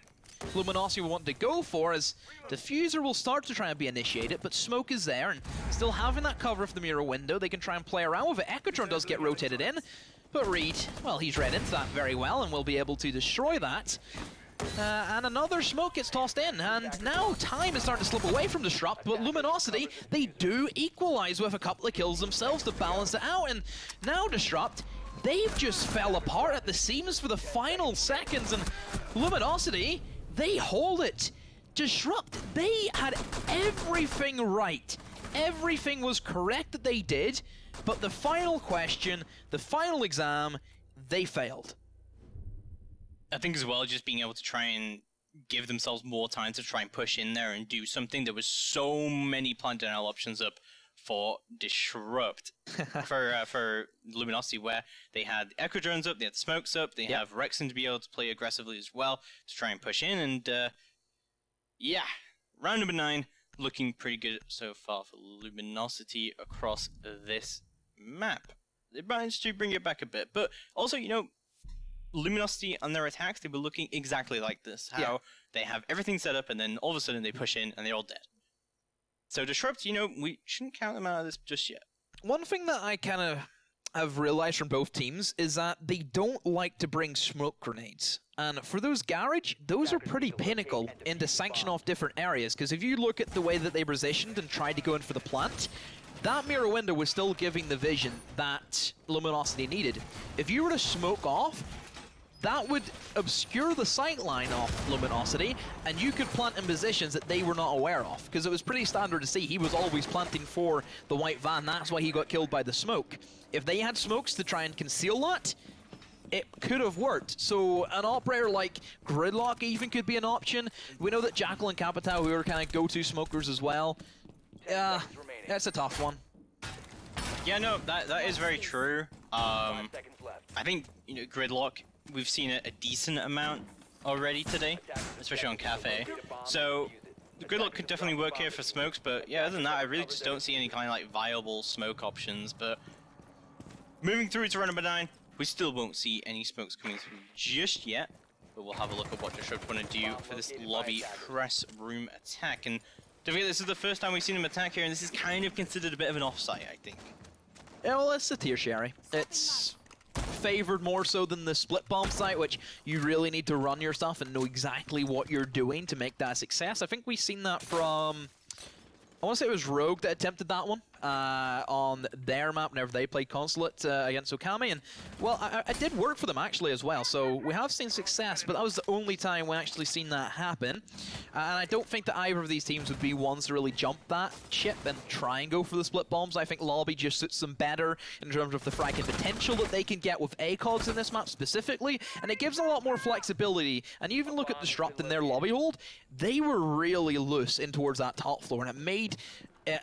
Luminosity will want to go for, as Diffuser will start to try and be initiated, but Smoke is there, and still having that cover of the mirror window, they can try and play around with it. Ecotron does get rotated in, but Reed, well, he's read into that very well and will be able to destroy that. And another smoke gets tossed in, and now time is starting to slip away from Disrupt, but Luminosity, they do equalize with a couple of kills themselves to balance it out, and now Disrupt, they've just fell apart at the seams for the final seconds, and Luminosity, they hold it. Disrupt, they had everything right. Everything was correct that they did, but the final question, the final exam, they failed. I think as well, just being able to try and give themselves more time to try and push in there and do something. There was so many plant denial options up for Disrupt for Luminosity, where they had Echo Drones up, they had Smokes up, they have Rexon to be able to play aggressively as well to try and push in, and yeah, round number 9 looking pretty good so far for Luminosity across this map. They managed to bring it back a bit, but also, you know, Luminosity on their attacks, they were looking exactly like this. How they have everything set up and then all of a sudden they push in and they're all dead. So Disrupt, you know, we shouldn't count them out of this just yet. One thing that I kind of have realized from both teams is that they don't like to bring smoke grenades. And for those garage, those are pretty pinnacle into sanction off different areas, because if you look at the way that they positioned and tried to go in for the plant, that mirror window was still giving the vision that Luminosity needed. If you were to smoke off, that would obscure the sight line of Luminosity, and you could plant in positions that they were not aware of, because it was pretty standard to see he was always planting for the white van. That's why he got killed by the smoke. If they had smokes to try and conceal that, it could have worked. So an operator like Gridlock even could be an option. We know that Jackal and Capital, who are kind of go-to smokers as well. Yeah, that's a tough one. Yeah, no, that is very true. I think, you know, Gridlock, we've seen a decent amount already today, especially on Cafe. So the Gridlock could definitely work here for smokes, but yeah, other than that, I really just don't see any kind of like viable smoke options. But moving through to round number 9, we still won't see any smokes coming through just yet. But we'll have a look at what Disrupt want to do for this lobby press room attack. And don't forget, this is the first time we've seen him attack here, and this is kind of considered a bit of an offsite, I think. Yeah, well, it's a tertiary. It's favored more so than the split bomb site, which you really need to run your stuff and know exactly what you're doing to make that a success. I think we've seen that from, I want to say it was Rogue that attempted that one on their map whenever they played Consulate against Okami, and well, it did work for them actually as well, so we have seen success, but that was the only time we actually seen that happen, and I don't think that either of these teams would be ones to really jump that ship and try and go for the split bombs. I think Lobby just suits them better in terms of the fragging potential that they can get with ACOGs in this map specifically, and it gives a lot more flexibility. And you even look at Disrupt in their lobby hold, they were really loose in towards that top floor, and it made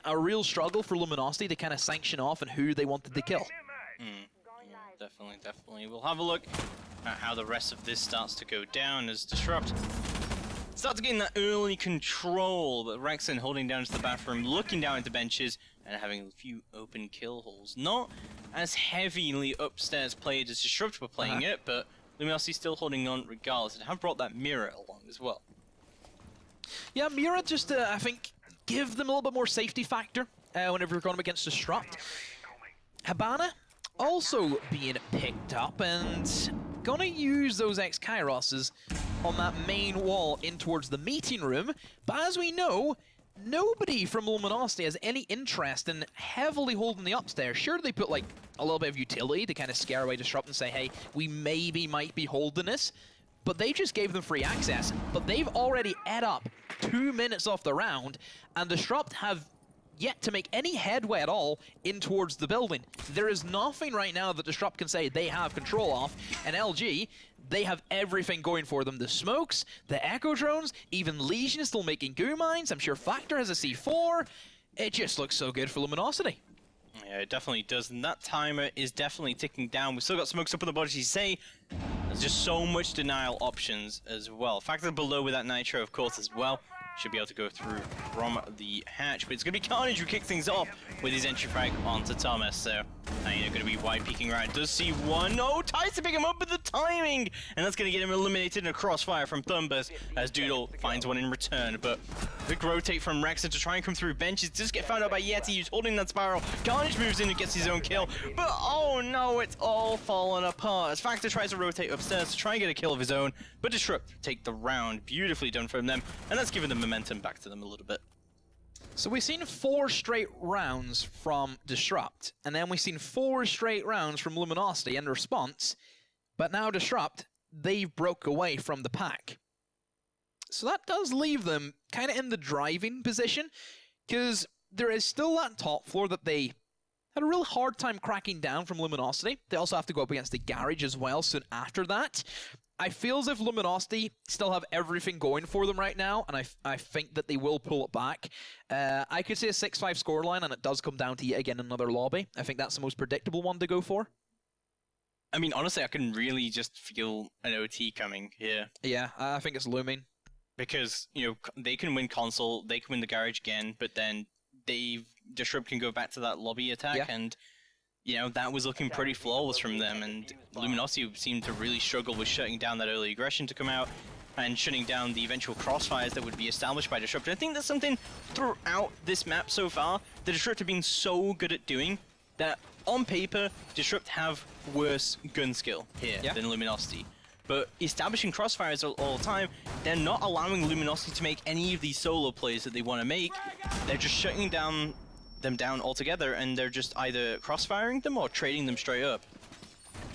a real struggle for Luminosity to kind of sanction off and who they wanted to kill. Definitely. We'll have a look at how the rest of this starts to go down as Disrupt start to gain that early control, but Rexon holding down to the bathroom, looking down into benches, and having a few open kill holes. Not as heavily upstairs played as Disrupt were playing it, but Luminosity still holding on regardless, and have brought that mirror along as well. Yeah, mirror just, I think, give them a little bit more safety factor whenever you're going up against Disrupt. Habana also being picked up and gonna use those X-Kairoses on that main wall in towards the meeting room, but as we know, nobody from Luminosity has any interest in heavily holding the upstairs. Sure, they put like a little bit of utility to kind of scare away Disrupt and say, hey, we might be holding this, but they just gave them free access. But they've already ate up 2 minutes off the round, and Disrupt have yet to make any headway at all in towards the building. There is nothing right now that Disrupt can say they have control of, and LG, they have everything going for them. The smokes, the echo drones, even Legion is still making goo mines. I'm sure Factor has a C4. It just looks so good for Luminosity. Yeah, it definitely does, and that timer is definitely ticking down. We've still got smokes up on the body, as you say. There's just so much denial options as well. Factor below with that nitro, of course, as well. Should be able to go through from the hatch, but it's going to be Carnage who kicks things off with his entry frag onto Thomas. So, going to be wide peeking around. Does see one. No, tries to pick him up with the timing, and that's going to get him eliminated in a crossfire from Thumbus as Doodle finds one in return. But big rotate from Rexon to try and come through benches. Just get found out by Yeti, who's holding that spiral. Carnage moves in and gets his own kill, but oh no, it's all falling apart as Factor tries to rotate upstairs to try and get a kill of his own. But Disrupt take the round, beautifully done from them, and that's given them momentum back to them a little bit. So we've seen 4 straight rounds from Disrupt, and then we've seen 4 straight rounds from Luminosity in response, but now Disrupt, they've broke away from the pack. So that does leave them kind of in the driving position, because there is still that top floor that they had a real hard time cracking down from Luminosity. They also have to go up against the garage as well soon after that. I feel as if Luminosity still have everything going for them right now, and I think that they will pull it back. I could say a 6-5 scoreline, and it does come down to yet again another lobby. I think that's the most predictable one to go for. I mean, honestly, I can really just feel an OT coming here. Yeah, I think it's looming. Because, you know, they can win console, they can win the garage again, but then Disrupt can go back to that lobby attack, and you know, that was looking pretty flawless from them, and Luminosity seemed to really struggle with shutting down that early aggression to come out and shutting down the eventual crossfires that would be established by Disrupt. And I think that's something throughout this map so far that Disrupt have been so good at doing that on paper, Disrupt have worse gun skill here than Luminosity. But establishing crossfires all the time, they're not allowing Luminosity to make any of these solo plays that they want to make. They're just shutting them down altogether, and they're just either crossfiring them or trading them straight up.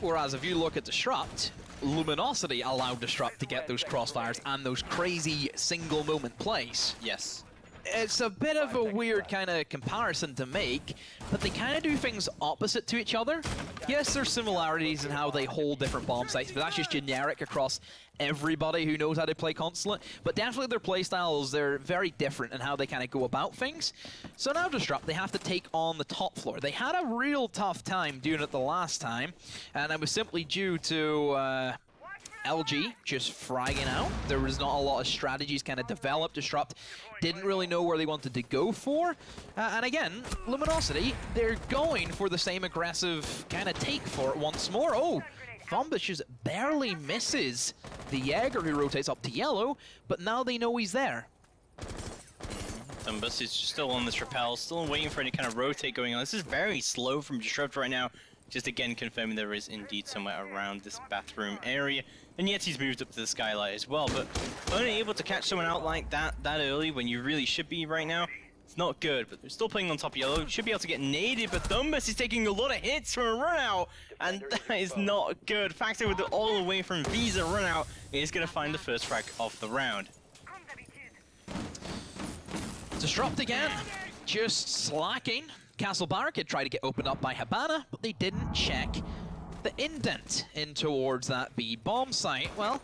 Whereas if you look at Disrupt, Luminosity allowed Disrupt to get those crossfires and those crazy single moment plays. Yes. It's a bit of a weird kind of comparison to make, but they kind of do things opposite to each other. Yes, there's similarities in how they hold different bomb sites, but that's just generic across everybody who knows how to play Consulate. But definitely their playstyles, they're very different in how they kind of go about things. So now Disrupt, they have to take on the top floor. They had a real tough time doing it the last time, and it was simply due to LG just fragging out. There was not a lot of strategies kind of developed. Disrupt didn't really know where they wanted to go for. And again, Luminosity, they're going for the same aggressive kind of take for it once more. Oh, Thumbus just barely misses the Jaeger who rotates up to yellow, but now they know he's there. Thumbus is still on this rappel, still waiting for any kind of rotate going on. This is very slow from Disrupt right now. Just again confirming there is indeed somewhere around this bathroom area. And yet he's moved up to the skylight as well, but unable to catch someone out like that early when you really should be right now, it's not good. But they're still playing on top of yellow, should be able to get naded, but Thumbus is taking a lot of hits from a run out, and that is not good. Factor with it all the way from Visa run out is going to find the first frag of the round. Disrupt again, just slacking. Castle Barricade tried to get opened up by Habana, but they didn't check the indent in towards that B bomb site. Well,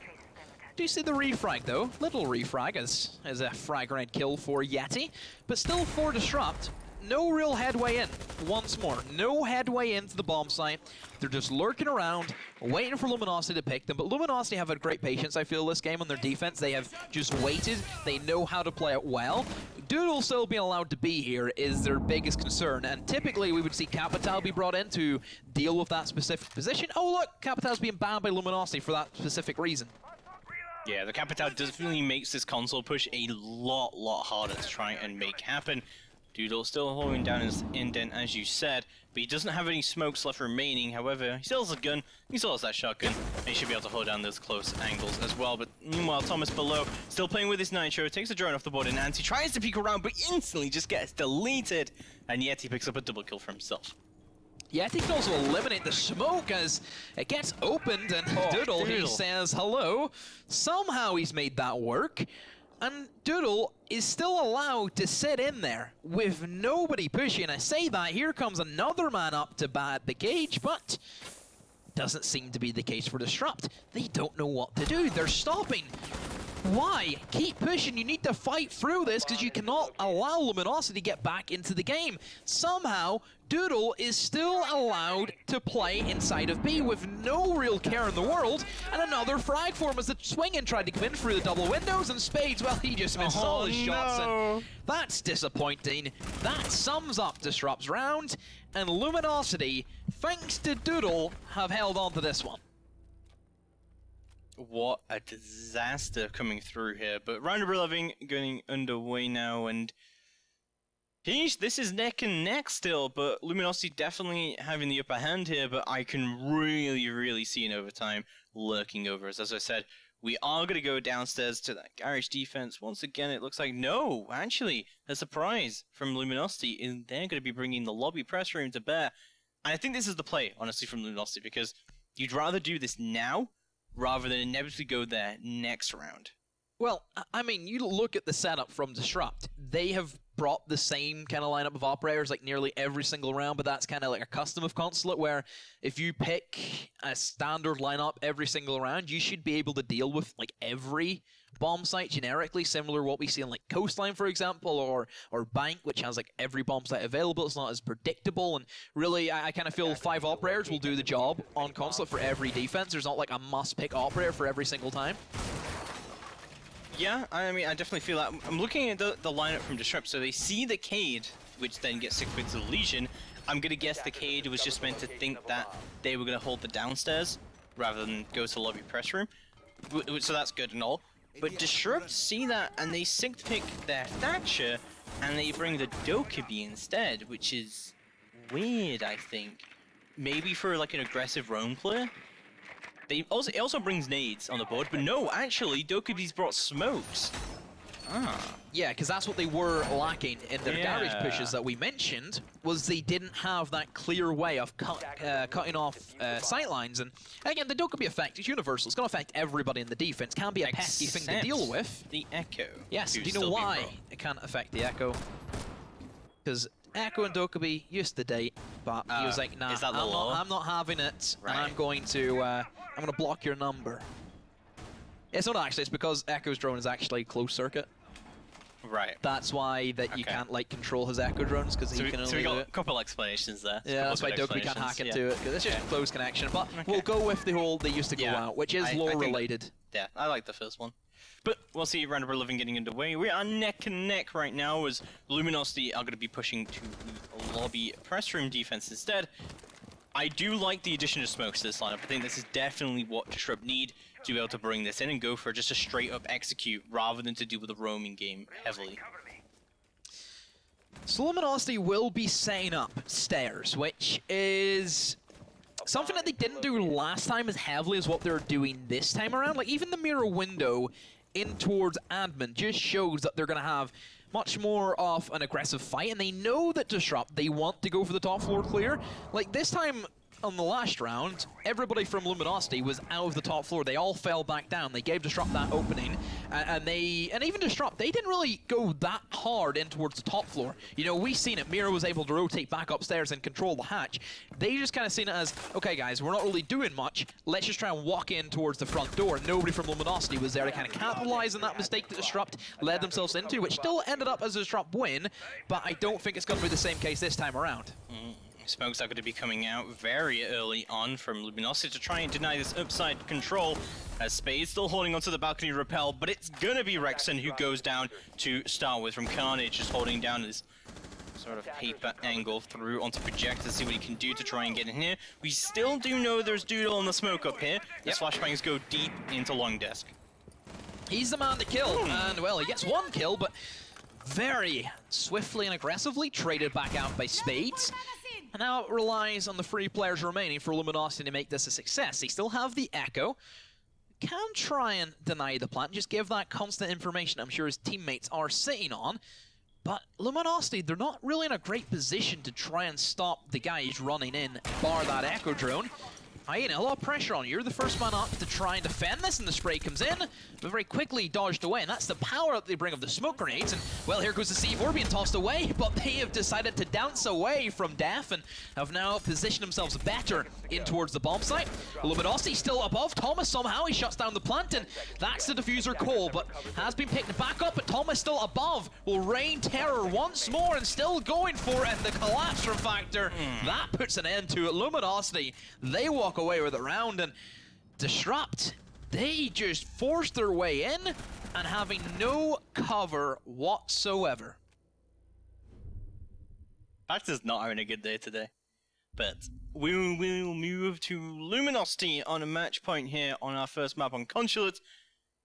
do you see the refrag though? Little refrag as a frag grenade kill for Yeti, but still for Disrupt. no real headway in. Once more, no headway into the bomb site. They're just lurking around, waiting for Luminosity to pick them. But Luminosity have had great patience, I feel, this game on their defense. They have just waited. They know how to play it well. Doodle still being allowed to be here is their biggest concern. And typically, we would see Capital be brought in to deal with that specific position. Oh, look, Capital's being banned by Luminosity for that specific reason. Yeah, the Capital definitely makes this console push a lot harder to try and make happen. Doodle still holding down his indent, as you said, but he doesn't have any smokes left remaining. However, he still has a gun, he still has that shotgun, and he should be able to hold down those close angles as well. But meanwhile, Thomas below, still playing with his Nitro, takes a drone off the board, and Nancy tries to peek around, but instantly just gets deleted, and yet he picks up a double kill for himself. Yet he can also eliminate the smoke as it gets opened, and Doodle, he says hello. Somehow he's made that work. And Doodle is still allowed to sit in there with nobody pushing. I say that, here comes another man up to bat the cage, but doesn't seem to be the case for Disrupt. They don't know what to do. They're stopping. Why? Keep pushing. You need to fight through this because you cannot allow Luminosity to get back into the game. Somehow, Doodle is still allowed to play inside of B with no real care in the world. And another frag for him as the swing-in tried to come in through the double windows, and Spades, well, he just missed all his shots. And that's disappointing. That sums up Disrupt's round. And Luminosity, thanks to Doodle, have held on to this one. What a disaster coming through here. But round number 11 going underway now, and this is neck and neck still, but Luminosity definitely having the upper hand here, but I can really see an overtime lurking over us. As I said, we are going to go downstairs to that garage defense. Once again, it looks like, no, actually, a surprise from Luminosity, and they're going to be bringing the lobby press room to bear. And I think this is the play, honestly, from Luminosity, because you'd rather do this now rather than inevitably go there next round. Well, I mean, you look at the setup from Disrupt. They have brought the same kind of lineup of operators like nearly every single round, but that's kind of like a custom of Consulate, where if you pick a standard lineup every single round, you should be able to deal with like every bomb site generically, similar to what we see in like Coastline, for example, or Bank, which has like every bomb site available. It's not as predictable, and really, I kind of feel 5 operators will do the job on Consulate for every defense. There's not like a must-pick operator for every single time. Yeah, I mean, I definitely feel that. I'm looking at the lineup from Disrupt, so they see the Cade, which then gets 6 points to the Legion. I'm going to guess the Cade was just meant to think that they were going to hold the downstairs rather than go to lobby press room. So that's good and all. But Disrupt see that, and they sync pick their Thatcher, and they bring the Dokkaebi instead, which is weird, I think. Maybe for like an aggressive roam player? It also brings nades on the board, but no, actually, Dokkaebi's brought smokes. Ah. Yeah, because that's what they were lacking in their garage pushes that we mentioned, was they didn't have that clear way of cutting off sightlines. And again, the Dokkaebi effect is universal. It's going to affect everybody in the defense. Can be a pesky thing to deal with. The Echo. Yes, do you know why it can't affect the Echo? Because Echo and Dokkaebi used to date, but he was like, nah, I'm not having it, and I'm going to block your number. It's not actually, it's because Echo's drone is actually closed circuit. Right. That's why you can't like control his Echo drones, because he can only do it. So we got a couple explanations there. Yeah, that's why Dokkaebi can't hack into it, because it's just a closed connection. But we'll go with the whole they used to go out, which is lore related. Yeah, I like the first one. But we'll see round number 11 getting underway. We are neck and neck right now as Luminosity are going to be pushing to the lobby press room defense instead. I do like the addition of smokes to this lineup. I think this is definitely what Disrupt need to be able to bring this in and go for just a straight up execute rather than to deal with the roaming game heavily. So Luminosity will be setting up stairs, which is something that they didn't do last time as heavily as what they're doing this time around. Like, even the mirror window in towards admin just shows that they're going to have much more of an aggressive fight, and they know that Disrupt, they want to go for the top floor clear. Like, this time on the last round, everybody from Luminosity was out of the top floor. They all fell back down. They gave Disrupt that opening, and even Disrupt, they didn't really go that hard in towards the top floor. You know, we seen it. Mira was able to rotate back upstairs and control the hatch. They just kind of seen it as, okay guys, we're not really doing much. Let's just try and walk in towards the front door. Nobody from Luminosity was there to kind of capitalize on that mistake that Disrupt led themselves into, which still ended up as a Disrupt win, but I don't think it's going to be the same case this time around. Smokes are going to be coming out very early on from Luminosit to try and deny this upside control, as Spade's still holding onto the balcony rappel, but it's going to be Rexon who goes down to start with from Carnage, just holding down this sort of paper angle through onto projector, see what he can do to try and get in here. We still do know there's Doodle on the smoke up here. The flashbangs go deep into long desk. He's the man to kill, and well, he gets one kill, but very swiftly and aggressively traded back out by Spades. And now it relies on the 3 players remaining for Luminosity to make this a success. They still have the Echo. Can try and deny the plant, just give that constant information I'm sure his teammates are sitting on. But Luminosity, they're not really in a great position to try and stop the guys running in, bar that Echo drone. Hyena, a lot of pressure on you. You're the first man up to try and defend this, and the spray comes in, but very quickly dodged away, and that's the power that they bring of the smoke grenades. And, well, here goes the C4 being tossed away, but they have decided to dance away from death and have now positioned themselves better in towards the bomb site. Luminosity still above Thomas somehow. He shuts down the plant, and that's the diffuser call, but has been picked back up, but Thomas still above. Will rain terror once more and still going for it, and the collapse from Factor. That puts an end to it. Luminosity, they walk away with the round, and Disrupt, they just forced their way in and having no cover whatsoever. Factor's not having a good day today, but we will move to Luminosity on a match point here on our first map on Consulate.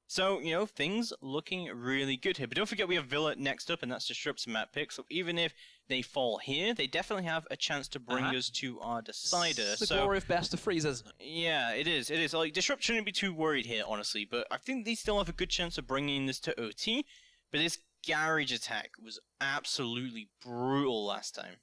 So, you know, things looking really good here. But don't forget we have Villa next up, and that's Disrupt's map pick. So even if they fall here, they definitely have a chance to bring us to our decider. It's the glory of best of threes, isn't it? Yeah, it is. It is. Like, Disrupt shouldn't be too worried here, honestly. But I think they still have a good chance of bringing this to OT. But this garage attack was absolutely brutal last time.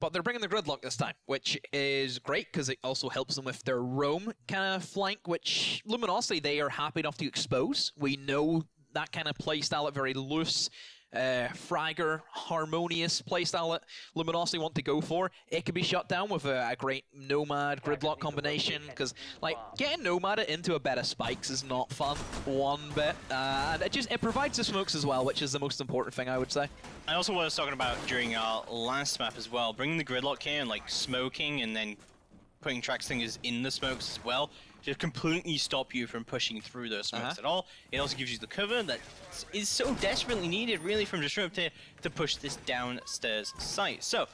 But they're bringing the gridlock this time, which is great because it also helps them with their roam kind of flank, which Luminosity, they are happy enough to expose. We know that kind of playstyle, a very loose, fragger, harmonious playstyle that Luminosity want to go for. It can be shut down with a great Nomad gridlock combination, because like getting Nomad into a bed of spikes is not fun one bit. And it provides the smokes as well, which is the most important thing, I would say. I also what I was talking about during our last map as well, bringing the gridlock here and like smoking and then putting track stingers in the smokes as well, to completely stop you from pushing through those smokes at all. It also gives you the cover that is so desperately needed really from Disrupt here to push this downstairs site. So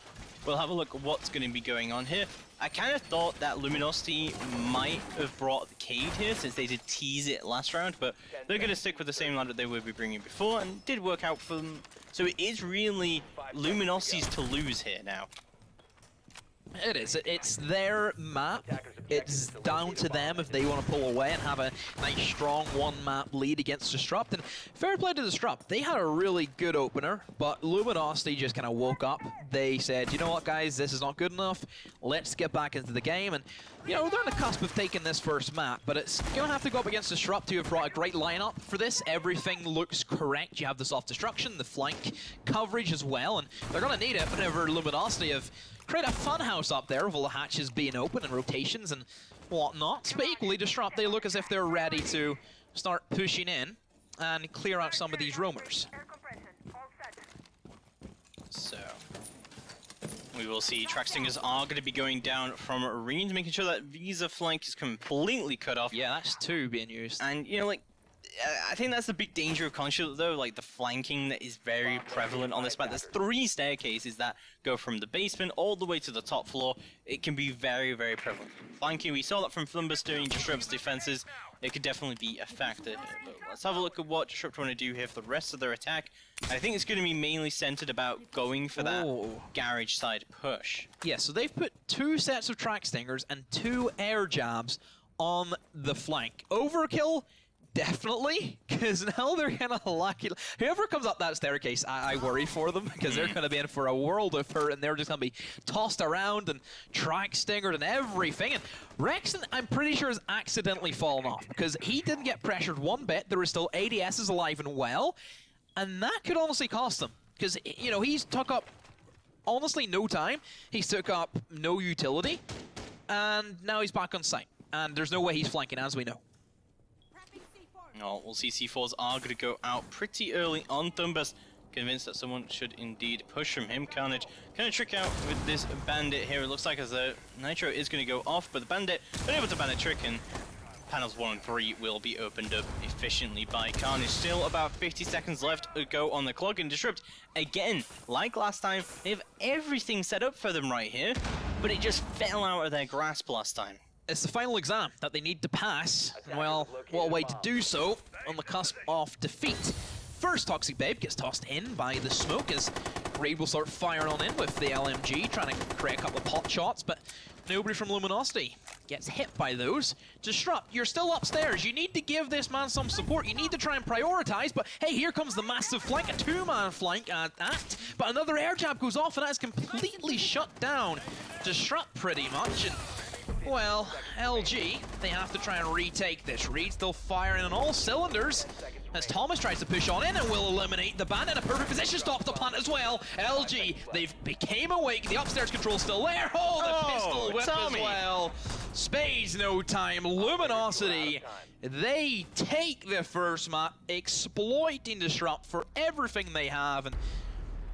we'll have a look at what's going to be going on here. I kind of thought that Luminosity might have brought the Cade here since they did tease it last round, but they're going to stick with the same line that they would be bringing before, and it did work out for them. So it is really Luminosity's to lose here now. It is. It's their map. It's down to them if they want to pull away and have a nice, strong one-map lead against Disrupt. And fair play to Disrupt. They had a really good opener, but Luminosity just kind of woke up. They said, you know what, guys, this is not good enough. Let's get back into the game. And, you know, they're on the cusp of taking this first map, but it's going to have to go up against Disrupt, who have brought a great lineup for this. Everything looks correct. You have the soft destruction, the flank coverage as well, and they're going to need it whenever Luminosity have create a fun house up there with all the hatches being open and rotations and whatnot. But equally, Disrupt, they look as if they're ready to start pushing in and clear out some of these roamers. So we will see track stingers are going to be going down from Arenes, making sure that Visa flank is completely cut off. Yeah, that's 2 being used. And, you know, like, I think that's the big danger of Consulate, though, like the flanking that is very prevalent on this map. There's 3 staircases that go from the basement all the way to the top floor. It can be very, very prevalent. Flanking, we saw that from Flumbus during Disrupt's defenses. It could definitely be a factor here. But let's have a look at what Disrupt want to do here for the rest of their attack. I think it's going to be mainly centered about going for that garage side push. Yeah, so they've put 2 sets of track stingers and 2 air jabs on the flank. Overkill? definitely, because now they're kind of lucky. Whoever comes up that staircase, I worry for them, because they're going to be in for a world of hurt, and they're just going to be tossed around and track stingered and everything. And Rexon, I'm pretty sure, has accidentally fallen off, because he didn't get pressured one bit. There were still ADSs alive and well, and that could honestly cost them, because, you know, he's took up, honestly, no time. He's took up no utility, and now he's back on site. And there's no way he's flanking, as we know. Oh, we'll see C4s are going to go out pretty early on. Thumbus convinced that someone should indeed push from him. Carnage kind of trick out with this bandit here. It looks like as the Nitro is going to go off, but the bandit unable to ban a trick, and panels 1 and 3 will be opened up efficiently by Carnage. Still about 50 seconds left to go on the clock, and Disrupt, again, like last time, they have everything set up for them right here, but it just fell out of their grasp last time. It's the final exam that they need to pass. Well, what a way to do so on the cusp of defeat. First, Toxic Babe gets tossed in by the smoke as Raid will start firing on in with the LMG, trying to create a couple of pot shots, but nobody from Luminosity gets hit by those. Disrupt, you're still upstairs. You need to give this man some support. You need to try and prioritize, but hey, here comes the massive flank, a two-man flank at that. But another air jab goes off, and that's completely shut down Disrupt pretty much. And well, LG, they have to try and retake this. Reed still firing on all cylinders as Thomas tries to push on in and will eliminate the bandit. A perfect position, stops the plant as well. LG, they've became awake. The upstairs control's still there. Oh, the pistol whip as well. Spades no time. Luminosity, they take the first map, exploiting Disrupt for everything they have. And,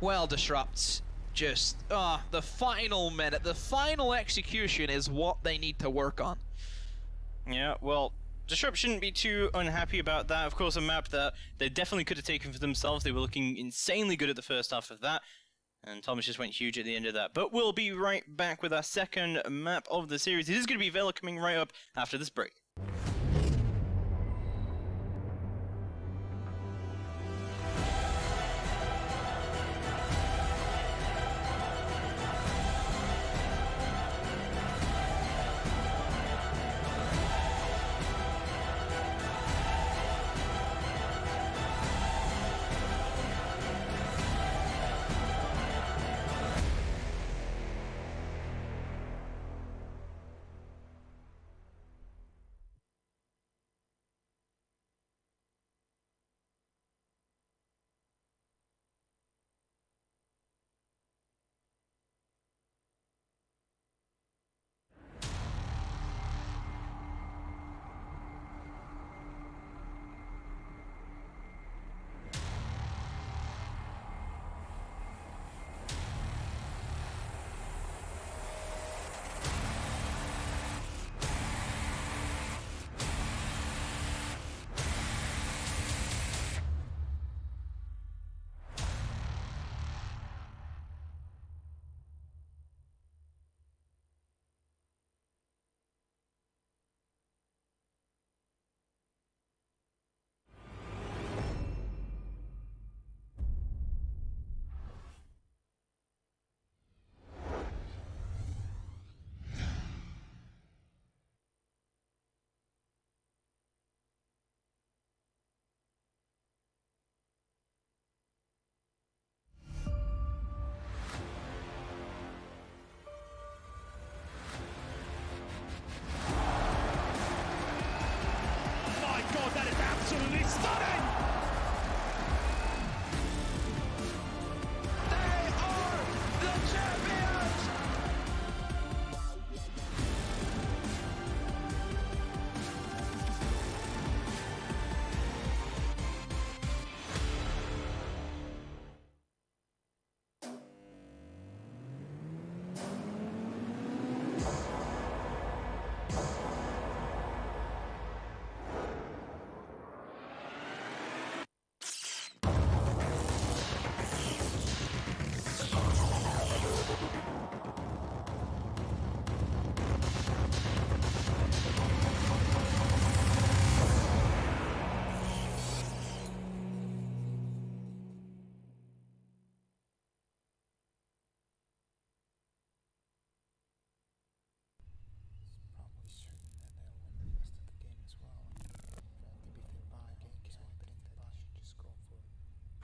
well, Disrupt's just, the final minute, the final execution is what they need to work on. Yeah, well, Disrupt shouldn't be too unhappy about that. Of course, a map that they definitely could have taken for themselves. They were looking insanely good at the first half of that, and Thomas just went huge at the end of that. But we'll be right back with our second map of the series. It is going to be Vela coming right up after this break.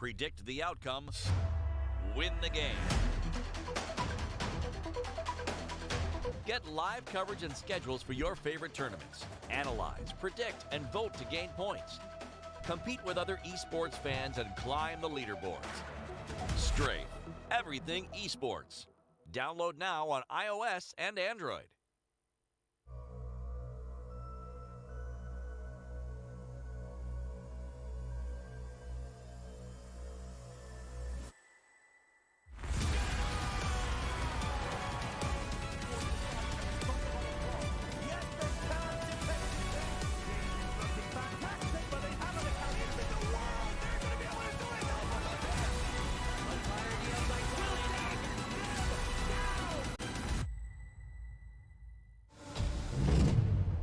predict the outcome, win the game. Get live coverage and schedules for your favorite tournaments. Analyze, predict, and vote to gain points. Compete with other esports fans and climb the leaderboards. Strafe, everything esports. Download now on iOS and Android.